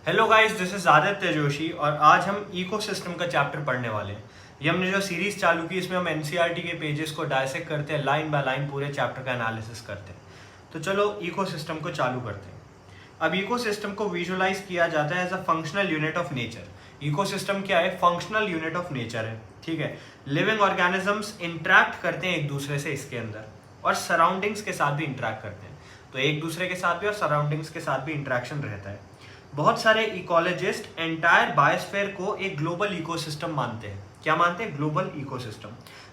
Hello guys, this is Aditya Joshi और आज हम इकोसिस्टम का चैप्टर पढ़ने वाले हैं। ये हमने जो सीरीज चालू की इसमें हम एनसीईआरटी के पेजेस को डायसेक्ट करते हैं, लाइन बाय लाइन पूरे चैप्टर का एनालिसिस करते हैं। तो चलो इकोसिस्टम को चालू करते हैं। अब इकोसिस्टम को विजुअलाइज किया जाता है as a functional unit of nature. Ecosystem क्या है? फंक्शनल यूनिट ऑफ नेचर है। ठीक है, लिविंग ऑर्गेनिजम्स इंटरैक्ट करते हैं एक दूसरे से इसके अंदर, और सराउंडिंग्स के साथ भी इंटरैक्ट करते हैं। तो एक दूसरे के साथ भी और सराउंडिंग्स के साथ भी इंटरेक्शन रहता है। बहुत सारे इकोलॉजिस्ट एंटायर बायोस्फीयर को एक ग्लोबल इकोसिस्टम मानते हैं। क्या मानते हैं? ग्लोबल इकोसिस्टम,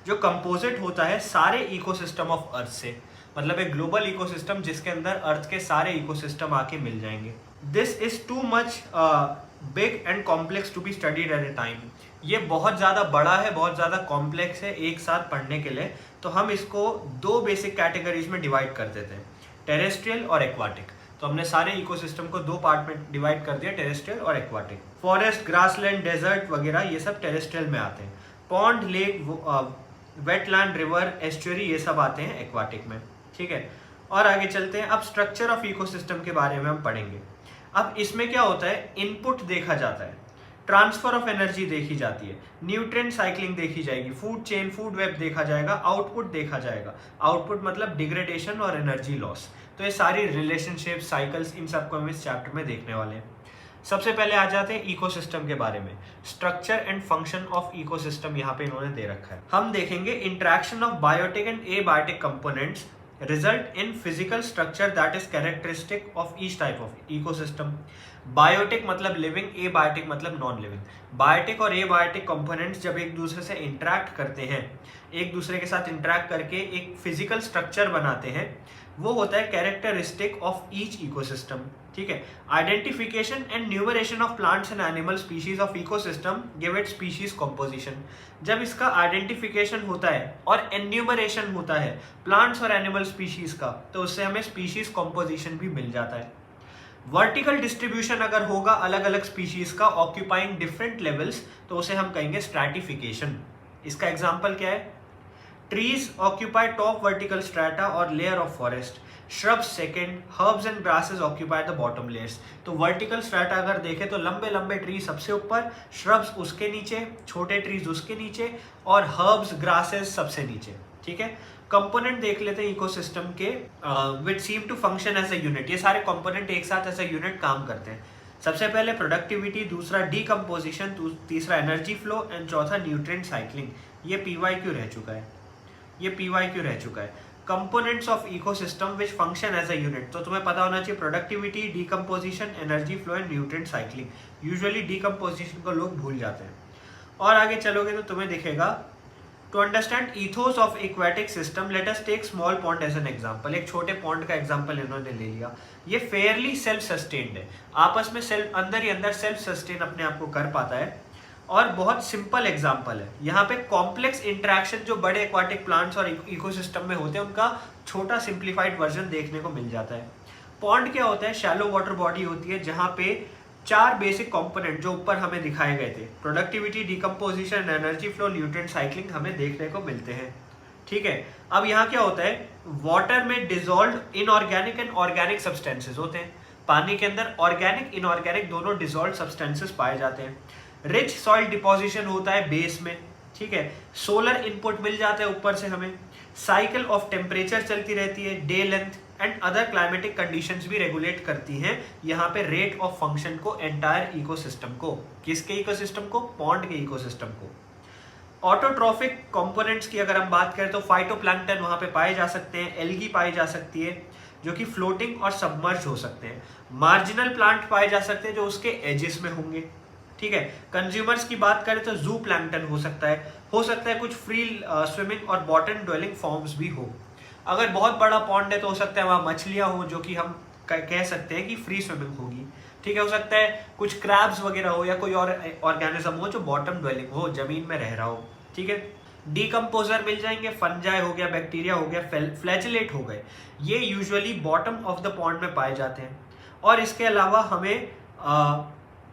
जो कंपोजिट होता है सारे इकोसिस्टम ऑफ अर्थ से। मतलब एक ग्लोबल इकोसिस्टम जिसके अंदर अर्थ के सारे इकोसिस्टम आके मिल जाएंगे। This is too much big and complex to be studied at a time. ये बहुत ज़्यादा बड़ा है, बहुत ज़्यादा कॉम्प्लेक्स है एक साथ पढ़ने के लिए। तो हम इसको दो बेसिक कैटेगरीज में डिवाइड कर देते हैं, टेरेस्ट्रियल और एक्वाटिक। तो हमने सारे इकोसिस्टम को दो पार्ट में डिवाइड कर दिया, टेरेस्ट्रियल और एक्वाटिक। फॉरेस्ट, ग्रासलैंड, डेजर्ट वगैरह ये सब टेरेस्ट्रियल में आते हैं। Pond, lake, wetland, river, estuary ये सब आते हैं एक्वाटिक में। ठीक है, और आगे चलते हैं। अब स्ट्रक्चर ऑफ इकोसिस्टम के बारे में हम पढ़ेंगे। अब इसमें क्या होता है? इनपुट देखा जाता है, ट्रांसफर ऑफ एनर्जी देखी जाती है, न्यूट्रिएंट साइक्लिंग देखी जाएगी, फूड चेन, फूड वेब देखा जाएगा, आउटपुट देखा जाएगा। आउटपुट मतलब डिग्रेडेशन और एनर्जी लॉस। तो ये सारी रिलेशनशिप, साइकिल्स, इन सबको हम इस चैप्टर में देखने वाले हैं। सबसे पहले आ जाते हैं इकोसिस्टम के बारे में। Structure and function of ecosystem यहाँ पे इन्होंने दे रखा है। हम देखेंगे interaction of biotic and abiotic components result in physical structure that is characteristic of each type of ecosystem. Biotic मतलब लिविंग, एबायोटिक मतलब नॉन लिविंग। बायोटिक और एबायोटिक कंपोनेंट्स जब एक दूसरे से इंटरैक्ट करते हैं, एक दूसरे के साथ इंटरैक्ट करके एक फिजिकल स्ट्रक्चर बनाते हैं, वो होता है कैरेक्टरिस्टिक ऑफ ईच इकोसिस्टम। ठीक है, identification and numeration of plants and animal species of ecosystem give it species composition. जब इसका आइडेंटिफिकेशन होता है और एन्यूमरेशन होता है प्लांट्स और एनिमल स्पीशीज का, तो उससे हमें स्पीशीज कॉम्पोजिशन भी मिल जाता है। वर्टिकल डिस्ट्रीब्यूशन अगर होगा अलग अलग स्पीशीज का ऑक्यूपाइंग डिफरेंट लेवल्स, तो उसे हम कहेंगे स्ट्रैटिफिकेशन। इसका एग्जांपल क्या है? Trees occupy top vertical strata और layer of forest, shrubs second, herbs and grasses occupy the bottom layers. तो वर्टिकल स्ट्रेटा अगर देखें तो लंबे लंबे ट्री सबसे ऊपर, shrubs उसके नीचे, छोटे ट्रीज उसके नीचे, और herbs, grasses सबसे नीचे। ठीक है, कंपोनेंट देख लेते हैं इकोसिस्टम के which seem to function as a unit. ये सारे कंपोनेंट एक साथ एज अ यूनिट काम करते हैं। सबसे पहले प्रोडक्टिविटी, दूसरा डीकम्पोजिशन, तीसरा एनर्जी फ्लो एंड चौथा न्यूट्रिएंट साइक्लिंग। ये पीवाईक्यू रह चुका है, ये पीवाईक्यू रह चुका है। Components of ecosystem which function as a unit, तो तुम्हें पता होना चाहिए productivity, decomposition, energy flow and nutrient cycling. Usually decomposition को लोग भूल जाते हैं। और आगे चलोगे तो तुम्हें दिखेगा to understand ethos of aquatic system let us take small pond as an example. एक छोटे पॉन्ड का एग्जांपल इन्होंने ले लिया। ये फेयरली सेल्फ सस्टेन्ड है, आपस में सेल्फ अंदर ही अंदर सेल्फ सस्टेन अपने आप को कर पाता है, और बहुत सिंपल एग्जांपल है। यहाँ पे कॉम्प्लेक्स इंटरेक्शन जो बड़े एक्वाटिक प्लांट्स और इकोसिस्टम में होते हैं उनका छोटा सिंप्लीफाइड वर्जन देखने को मिल जाता है। पॉन्ड क्या होता है? शैलो वाटर बॉडी होती है जहाँ पे चार बेसिक कंपोनेंट जो ऊपर हमें दिखाए गए थे, productivity, decomposition, energy flow, nutrient cycling, हमें देखने को मिलते हैं। ठीक है, अब यहाँ क्या होता है? वाटर में dissolved inorganic and organic substances होते हैं। पानी के अंदर ऑर्गेनिक, इनऑर्गेनिक दोनों डिसॉल्व्ड सब्सटेंसेस पाए जाते हैं। रिच सॉइल डिपोजिशन होता है बेस में। ठीक है, सोलर इनपुट मिल जाता है ऊपर से हमें। साइकिल ऑफ टेम्परेचर चलती रहती है, day length and other climatic conditions भी रेगुलेट करती हैं यहाँ पे रेट ऑफ फंक्शन को, एंटायर इकोसिस्टम को। किसके इकोसिस्टम को? पॉन्ड के इकोसिस्टम को। ऑटोट्रॉफिक कंपोनेंट्स की अगर हम बात करें तो फाइटोप्लैंक्टन वहां पे पाए जा सकते हैं, एल्गी पाई जा सकती है जो कि फ्लोटिंग और सबमर्ज हो सकते हैं। मार्जिनल प्लांट पाए जा सकते हैं जो उसके एजेस में होंगे। ठीक है, कंज्यूमर्स की बात करें तो जू प्लैंक्टन हो सकता है कुछ फ्री स्विमिंग और बॉटम ड्वेलिंग फॉर्म्स भी हो। अगर बहुत बड़ा पॉन्ड है तो हो सकता है वहाँ मछलियाँ हो जो कि हम कह सकते हैं कि फ्री स्विमिंग होगी। ठीक है, हो सकता है कुछ क्रैब्स वगैरह हो या कोई और ऑर्गेनिज्म हो जो बॉटम ड्वेलिंग हो, जमीन में रह रहा हो। ठीक है, डीकम्पोजर मिल जाएंगे, फंजाई हो गया, बैक्टीरिया हो गया, फ्लैजिलेट हो गए। ये usually bottom of the pond में पाए जाते हैं। और इसके अलावा हमें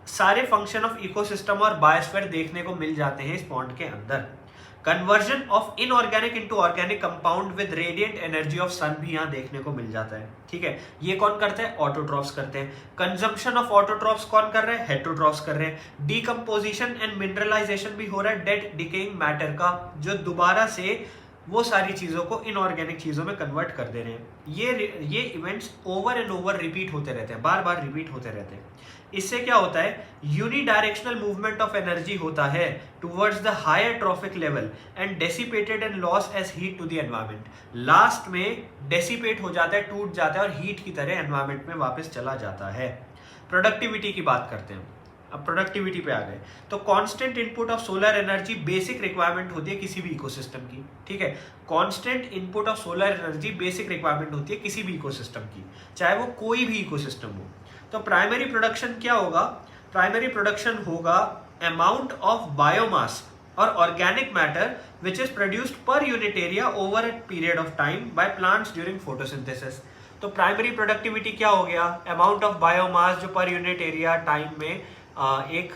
सारे फंक्शन ऑफ इकोसिस्टम और बायोस्फीयर देखने को मिल जाते हैं इस पॉन्ड के अंदर। Conversion of inorganic into organic compound with radiant energy of sun भी यहाँ देखने को मिल जाता है। ठीक है, ये कौन करते हैं? ऑटोट्रॉफ्स करते हैं। कंजम्पशन ऑफ ऑटोट्रॉफ्स कौन कर रहे हैं? हेटरोट्रॉफ्स कर रहे हैं। डीकंपोजिशन एंड मिनरलाइजेशन भी हो रहा है डेड डिकेइंग मैटर का, जो दोबारा से वो सारी चीजों को इनऑर्गेनिक चीजों में कन्वर्ट कर दे रहे हैं। ये events over and over repeat होते रहते हैं, बार बार रिपीट होते रहते हैं। इससे क्या होता है? यूनिडायरेक्शनल मूवमेंट ऑफ एनर्जी होता है towards the higher trophic level and dissipated and loss as heat to the environment. Last में डेसिपेट हो जाता है, टूट जाता है और हीट की तरह एनवायरमेंट में वापस चला जाता है। प्रोडक्टिविटी की बात करते हैं। अब प्रोडक्टिविटी पे आ गए तो constant input of solar energy basic requirement होती है किसी भी इकोसिस्टम की। ठीक है, constant input of solar energy basic requirement होती है किसी भी इकोसिस्टम की, चाहे वो कोई भी इकोसिस्टम हो। तो प्राइमरी प्रोडक्शन क्या होगा? प्राइमरी प्रोडक्शन होगा अमाउंट ऑफ बायोमास और organic matter which is produced per unit area over a period of time by plants during photosynthesis. तो प्राइमरी प्रोडक्टिविटी क्या हो गया? अमाउंट ऑफ बायोमास जो पर यूनिट एरिया टाइम में एक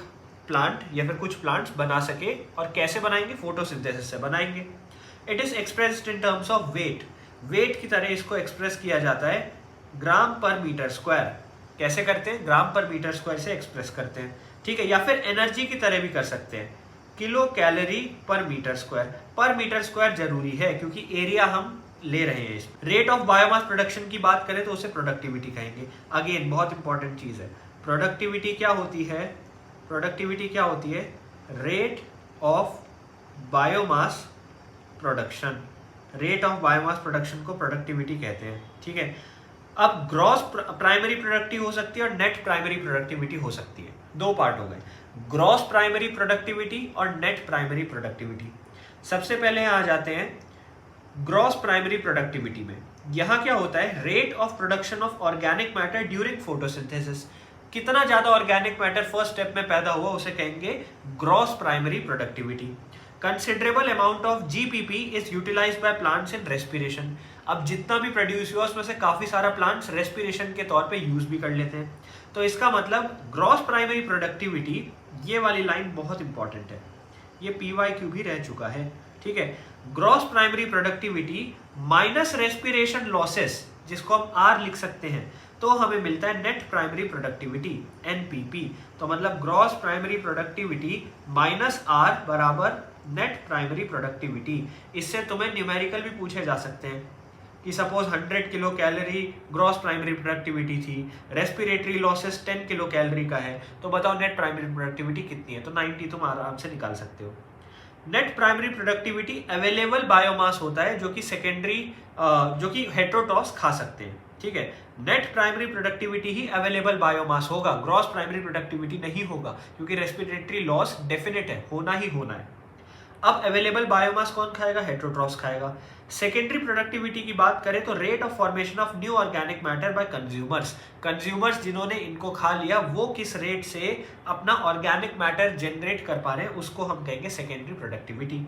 plant या फिर कुछ प्लांट्स बना सके, और कैसे बनाएंगे? फोटोसिंथेसिस से बनाएंगे। It is expressed in terms of weight. Weight की तरह इसको एक्सप्रेस किया जाता है ग्राम पर मीटर स्क्वायर। कैसे करते हैं? ग्राम पर मीटर स्क्वायर से एक्सप्रेस करते हैं। ठीक है, या फिर एनर्जी की तरह भी कर सकते हैं, किलो कैलोरी पर मीटर स्क्वायर। पर मीटर स्क्वायर जरूरी है क्योंकि एरिया हम ले रहे हैं। रेट ऑफ बायोमास प्रोडक्शन की बात करें तो उसे प्रोडक्टिविटी कहेंगे। अगेन बहुत इंपॉर्टेंट चीज है। प्रोडक्टिविटी क्या होती है? प्रोडक्टिविटी क्या होती है? Rate of biomass production. Rate of biomass production को प्रोडक्टिविटी कहते हैं। ठीक है, अब ग्रॉस प्राइमरी प्रोडक्टिविटी हो सकती है और नेट प्राइमरी प्रोडक्टिविटी हो सकती है। दो पार्ट हो गए, ग्रॉस प्राइमरी प्रोडक्टिविटी और नेट प्राइमरी प्रोडक्टिविटी। सबसे पहले आ जाते हैं ग्रॉस प्राइमरी प्रोडक्टिविटी में। यहां क्या होता है? Rate of production of organic matter during photosynthesis. कितना ज्यादा ऑर्गेनिक मैटर फर्स्ट स्टेप में पैदा हुआ उसे कहेंगे gross primary productivity. Considerable amount of GPP is utilised by plants in respiration. अब जितना भी प्रोड्यूस हुआ उसमें से काफी सारा प्लांट्स रेस्पिरेशन के तौर पे यूज भी कर लेते हैं। तो इसका मतलब ग्रॉस प्राइमरी प्रोडक्टिविटी, ये वाली लाइन बहुत इंपॉर्टेंट है, ये PYQ भी रह चुका है। ठीक है, gross primary productivity minus respiration losses, जिसको हम R लिख सकते हैं, तो हमें मिलता है नेट प्राइमरी प्रोडक्टिविटी NPP। तो मतलब gross primary productivity minus R बराबर नेट प्राइमरी प्रोडक्टिविटी। इससे तुम्हें न्यूमेरिकल भी पूछे जा सकते हैं कि suppose 100 kilo calorie gross primary productivity थी, रेस्पिरेटरी लॉसेस 10 किलो कैलोरी का है, तो बताओ नेट प्राइमरी प्रोडक्टिविटी कितनी है? तो 90 तुम आराम से निकाल सकते हो। Net primary productivity available biomass होता है जो कि सेकेंडरी जो कि हेटेरोट्रॉफ्स खा सकते हैं। ठीक है, नेट प्राइमरी प्रोडक्टिविटी ही अवेलेबल बायोमास होगा, ग्रॉस प्राइमरी प्रोडक्टिविटी नहीं होगा, क्योंकि रेस्पिरेटरी लॉस डेफिनेट है, होना ही होना है। अब अवेलेबल बायोमास कौन खाएगा? हेटेरोट्रॉफ्स खाएगा। सेकेंडरी प्रोडक्टिविटी की बात करें तो rate of formation of new organic matter bye consumers. Consumers जिन्होंने इनको खा लिया वो किस रेट से अपना ऑर्गेनिक मैटर जनरेट कर पा रहे हैं, उसको हम कहेंगे सेकेंडरी प्रोडक्टिविटी।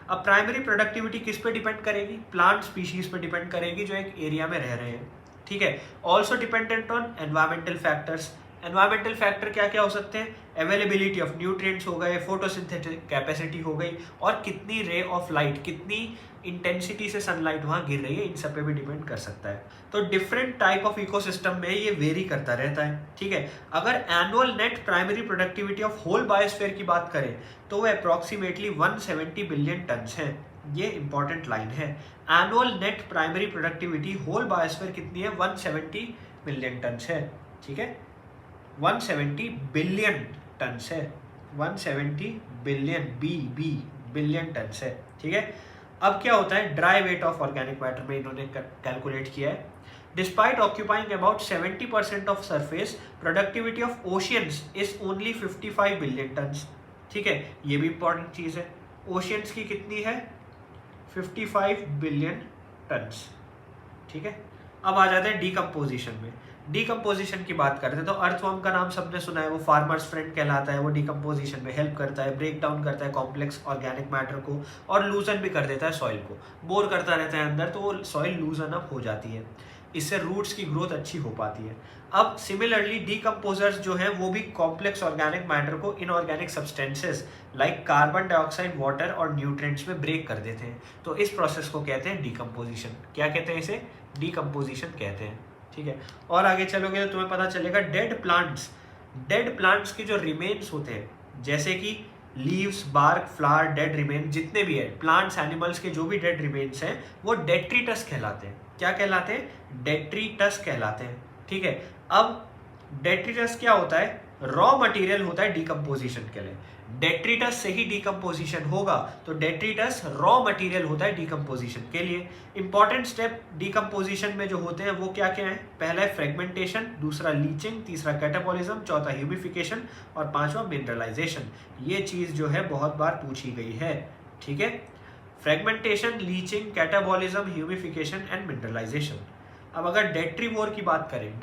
अब प्राइमरी प्रोडक्टिविटी किस पे डिपेंड करेगी? प्लांट स्पीशीज पे डिपेंड करेगी जो एक एरिया में रह रहे हैं। ठीक है, also dependent on environmental factors. Environmental factor क्या क्या हो सकते हैं? अवेलेबिलिटी ऑफ न्यूट्रिएंट्स हो गए, फोटोसिंथेटिक कैपेसिटी हो गई, और कितनी रे ऑफ लाइट, कितनी इंटेंसिटी से सनलाइट वहां गिर रही है, इन सब पे भी डिपेंड कर सकता है। तो डिफरेंट टाइप ऑफ इकोसिस्टम में ये वेरी करता रहता है। ठीक है, अगर annual net primary productivity of whole biosphere की बात करें तो वो अप्रोक्सीमेटली 170 बिलियन टन है। ये इंपॉर्टेंट लाइन है, annual net primary productivity whole biosphere कितनी है? 170 बिलियन टन है। ठीक है, 170 बिलियन टन है, 170 बिलियन टन है। ठीक है, अब क्या होता है? Dry weight of organic matter में इन्होंने कैलकुलेट किया है। Despite occupying about 70% of surface, productivity of oceans is only 55 billion ton. ठीक है, ये भी इंपॉर्टेंट चीज है। ओशियंस की कितनी है? 55 बिलियन टन। ठीक है, अब आ जाते हैं डीकम्पोजिशन में। डीकम्पोजिशन की बात करते हैं तो अर्थवर्म का नाम सबने सुना है, वो फार्मर्स फ्रेंड कहलाता है। वो डीकम्पोजिशन में हेल्प करता है, ब्रेक डाउन करता है कॉम्प्लेक्स ऑर्गेनिक मैटर को, और लूजन भी कर देता है सॉइल को, बोर करता रहता है अंदर, तो वो सॉइल लूजन अप हो जाती है। इससे रूट्स की ग्रोथ अच्छी हो पाती है। अब सिमिलरली डीकम्पोजर्स जो है वो भी कॉम्प्लेक्स ऑर्गेनिक मैटर को inorganic substances like carbon dioxide, water और न्यूट्रिएंट्स में ब्रेक कर देते हैं। तो इस प्रोसेस को कहते हैं डीकम्पोजिशन। क्या कहते हैं इसे? डीकम्पोजिशन कहते हैं। ठीक है, और आगे चलोगे तो तुम्हें पता चलेगा डेड प्लांट्स के जो रिमेन्स होते हैं जैसे कि leaves, bark, flower, dead remain, जितने भी है प्लांट्स, एनिमल्स के जो भी डेड रिमेन्स हैं वो डेट्रिटस कहलाते हैं। क्या कहलाते हैं? डेट्रिटस कहलाते हैं। ठीक है, अब डेट्रिटस क्या होता है? रॉ मटेरियल होता है डीकम्पोजिशन के लिए। डेट्रिटस से ही डीकम्पोजिशन होगा, तो डेट्रिटस रॉ मटेरियल होता है डीकम्पोजिशन के लिए। इंपॉर्टेंट स्टेप डीकम्पोजिशन में जो होते हैं वो क्या क्या है? पहला है फ्रेगमेंटेशन, दूसरा लीचिंग, तीसरा कैटाबॉलिज्म, चौथा ह्यूमिफिकेशन और पांचवा मिनरलाइजेशन। ये चीज जो है बहुत बार पूछी गई है। ठीक है, fragmentation, leaching, catabolism, humification and mineralisation. अब अगर डेट्रीवोर की बात करें,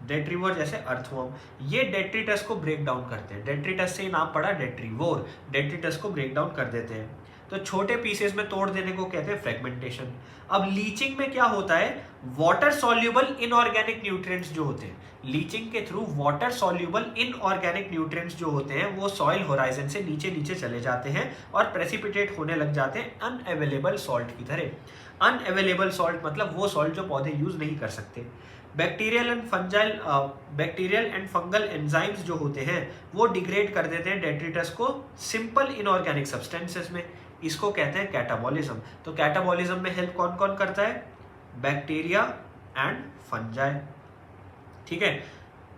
डेट्रीवोर जैसे अर्थवर्म, ये डेट्रिटस को ब्रेक डाउन करते हैं। डेट्रिटस से ही नाम पड़ा डेट्रीवोर, डेट्रिटस को ब्रेक डाउन कर देते हैं। तो छोटे पीसेस में तोड़ देने को कहते हैं फ्रेगमेंटेशन। अब लीचिंग में क्या होता है? वाटर सॉल्युबल इनऑर्गेनिक न्यूट्रिएंट्स जो होते हैं, लीचिंग के through water soluble inorganic nutrients जो होते हैं वो सॉइल होराइजन से नीचे नीचे चले जाते हैं और प्रेसिपिटेट होने लग जाते हैं अनअवेलेबल सॉल्ट की तरह। अनअवेलेबल सॉल्ट मतलब वो सॉल्ट जो पौधे यूज नहीं कर सकते। बैक्टीरियल एंड फंगल एंजाइम्स जो होते हैं वो डिग्रेड कर देते हैं डेट्रिटस को सिंपल इनऑर्गेनिक सब्सटेंसेस में। इसको कहते हैं कैटाबॉलिज्म। तो कैटाबॉलिज्म में हेल्प कौन कौन करता है? Bacteria and fungi. ठीक है,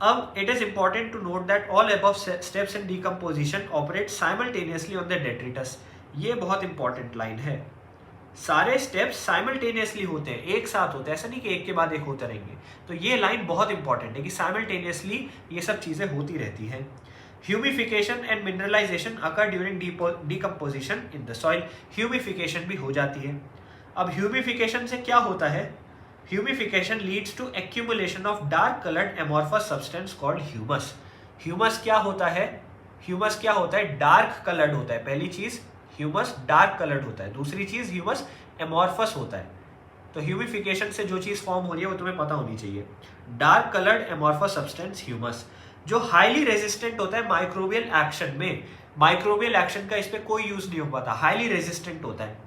अब it is important to note that all above steps in decomposition operate simultaneously on the detritus. ये बहुत इंपॉर्टेंट लाइन है। सारे स्टेप्स साइमल्टेनियसली होते हैं, एक साथ होते हैं, ऐसा नहीं कि एक के बाद एक होते रहेंगे। तो ये लाइन बहुत इंपॉर्टेंट है कि साइमल्टेनियसली ये सब चीजें होती रहती हैं। Humification and mineralisation occur during decomposition in the soil. Humification भी हो जाती है। अब ह्यूमिफिकेशन से क्या होता है? Humification leads to accumulation of dark coloured amorphous substance called humus. Humus क्या होता है? ह्यूमस क्या होता है? डार्क कलर्ड होता है। पहली चीज ह्यूमस डार्क कलर्ड होता है, दूसरी चीज ह्यूमस एमॉर्फस होता है। तो ह्यूमिफिकेशन से जो चीज फॉर्म हो रही है वो तुम्हें पता होनी चाहिए। Dark coloured amorphous substance humus, जो हाईली रेजिस्टेंट होता है माइक्रोबियल एक्शन में। माइक्रोबियल एक्शन का इस पे कोई यूज नहीं हो पाता, हाईली रेजिस्टेंट होता है।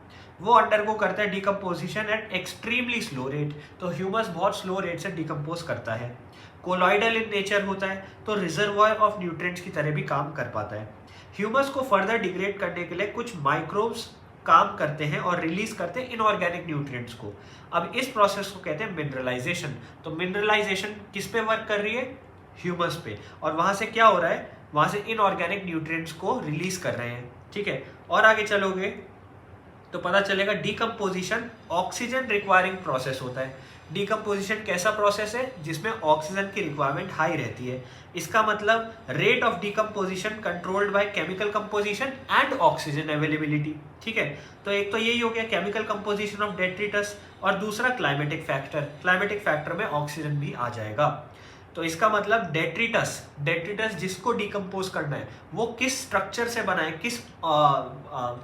वो अंडरगो करता है decomposition at extremely slow rate. तो ह्यूमस बहुत स्लो रेट से डीकम्पोज करता है। कोलॉइडल इन नेचर होता है, तो रिजर्वॉयर ऑफ न्यूट्रिएंट्स की तरह भी काम कर पाता है। ह्यूमस को फर्दर डिग्रेड करने के लिए कुछ माइक्रोब्स काम करते हैं और रिलीज करते हैं इनऑर्गेनिक न्यूट्रिएंट्स को। अब इस प्रोसेस को कहते हैं मिनरलाइजेशन। तो मिनरलाइजेशन किस पे वर्क कर रही है? ह्यूमस पे। और वहां से क्या हो रहा है? वहां से इनऑर्गेनिक न्यूट्रिएंट्स को रिलीज कर रहे हैं। ठीक है, और आगे चलोगे तो पता चलेगा डीकम्पोजिशन ऑक्सीजन रिक्वायरिंग प्रोसेस होता है। डीकम्पोजिशन कैसा प्रोसेस है? जिसमें ऑक्सीजन की रिक्वायरमेंट हाई रहती है। इसका मतलब rate of decomposition controlled by chemical composition and oxygen availability. ठीक है, तो एक तो यही हो गया केमिकल कंपोजिशन ऑफ डेट्रिटस, और दूसरा क्लाइमेटिक फैक्टर। क्लाइमेटिक फैक्टर में ऑक्सीजन भी आ जाएगा। तो इसका मतलब डेट्रिटस जिसको डीकम्पोज करना है वो किस स्ट्रक्चर से बना है,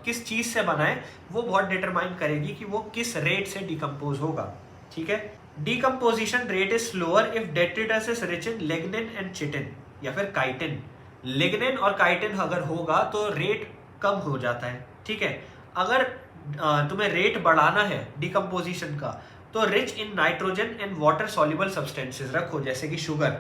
किस चीज से बना है, वो बहुत डिटरमाइन करेगी कि वो किस रेट से डीकम्पोज होगा। ठीक है, decomposition rate is slower if detritus is rich in lignin and chitin या फिर काइटिन। लिग्निन और काइटिन अगर होगा तो रेट कम हो जाता है। ठीक है, अगर तुम्हें रेट बढ़ाना है डीकम्पोजिशन का तो rich in nitrogen and water soluble substances रखो, जैसे कि शुगर।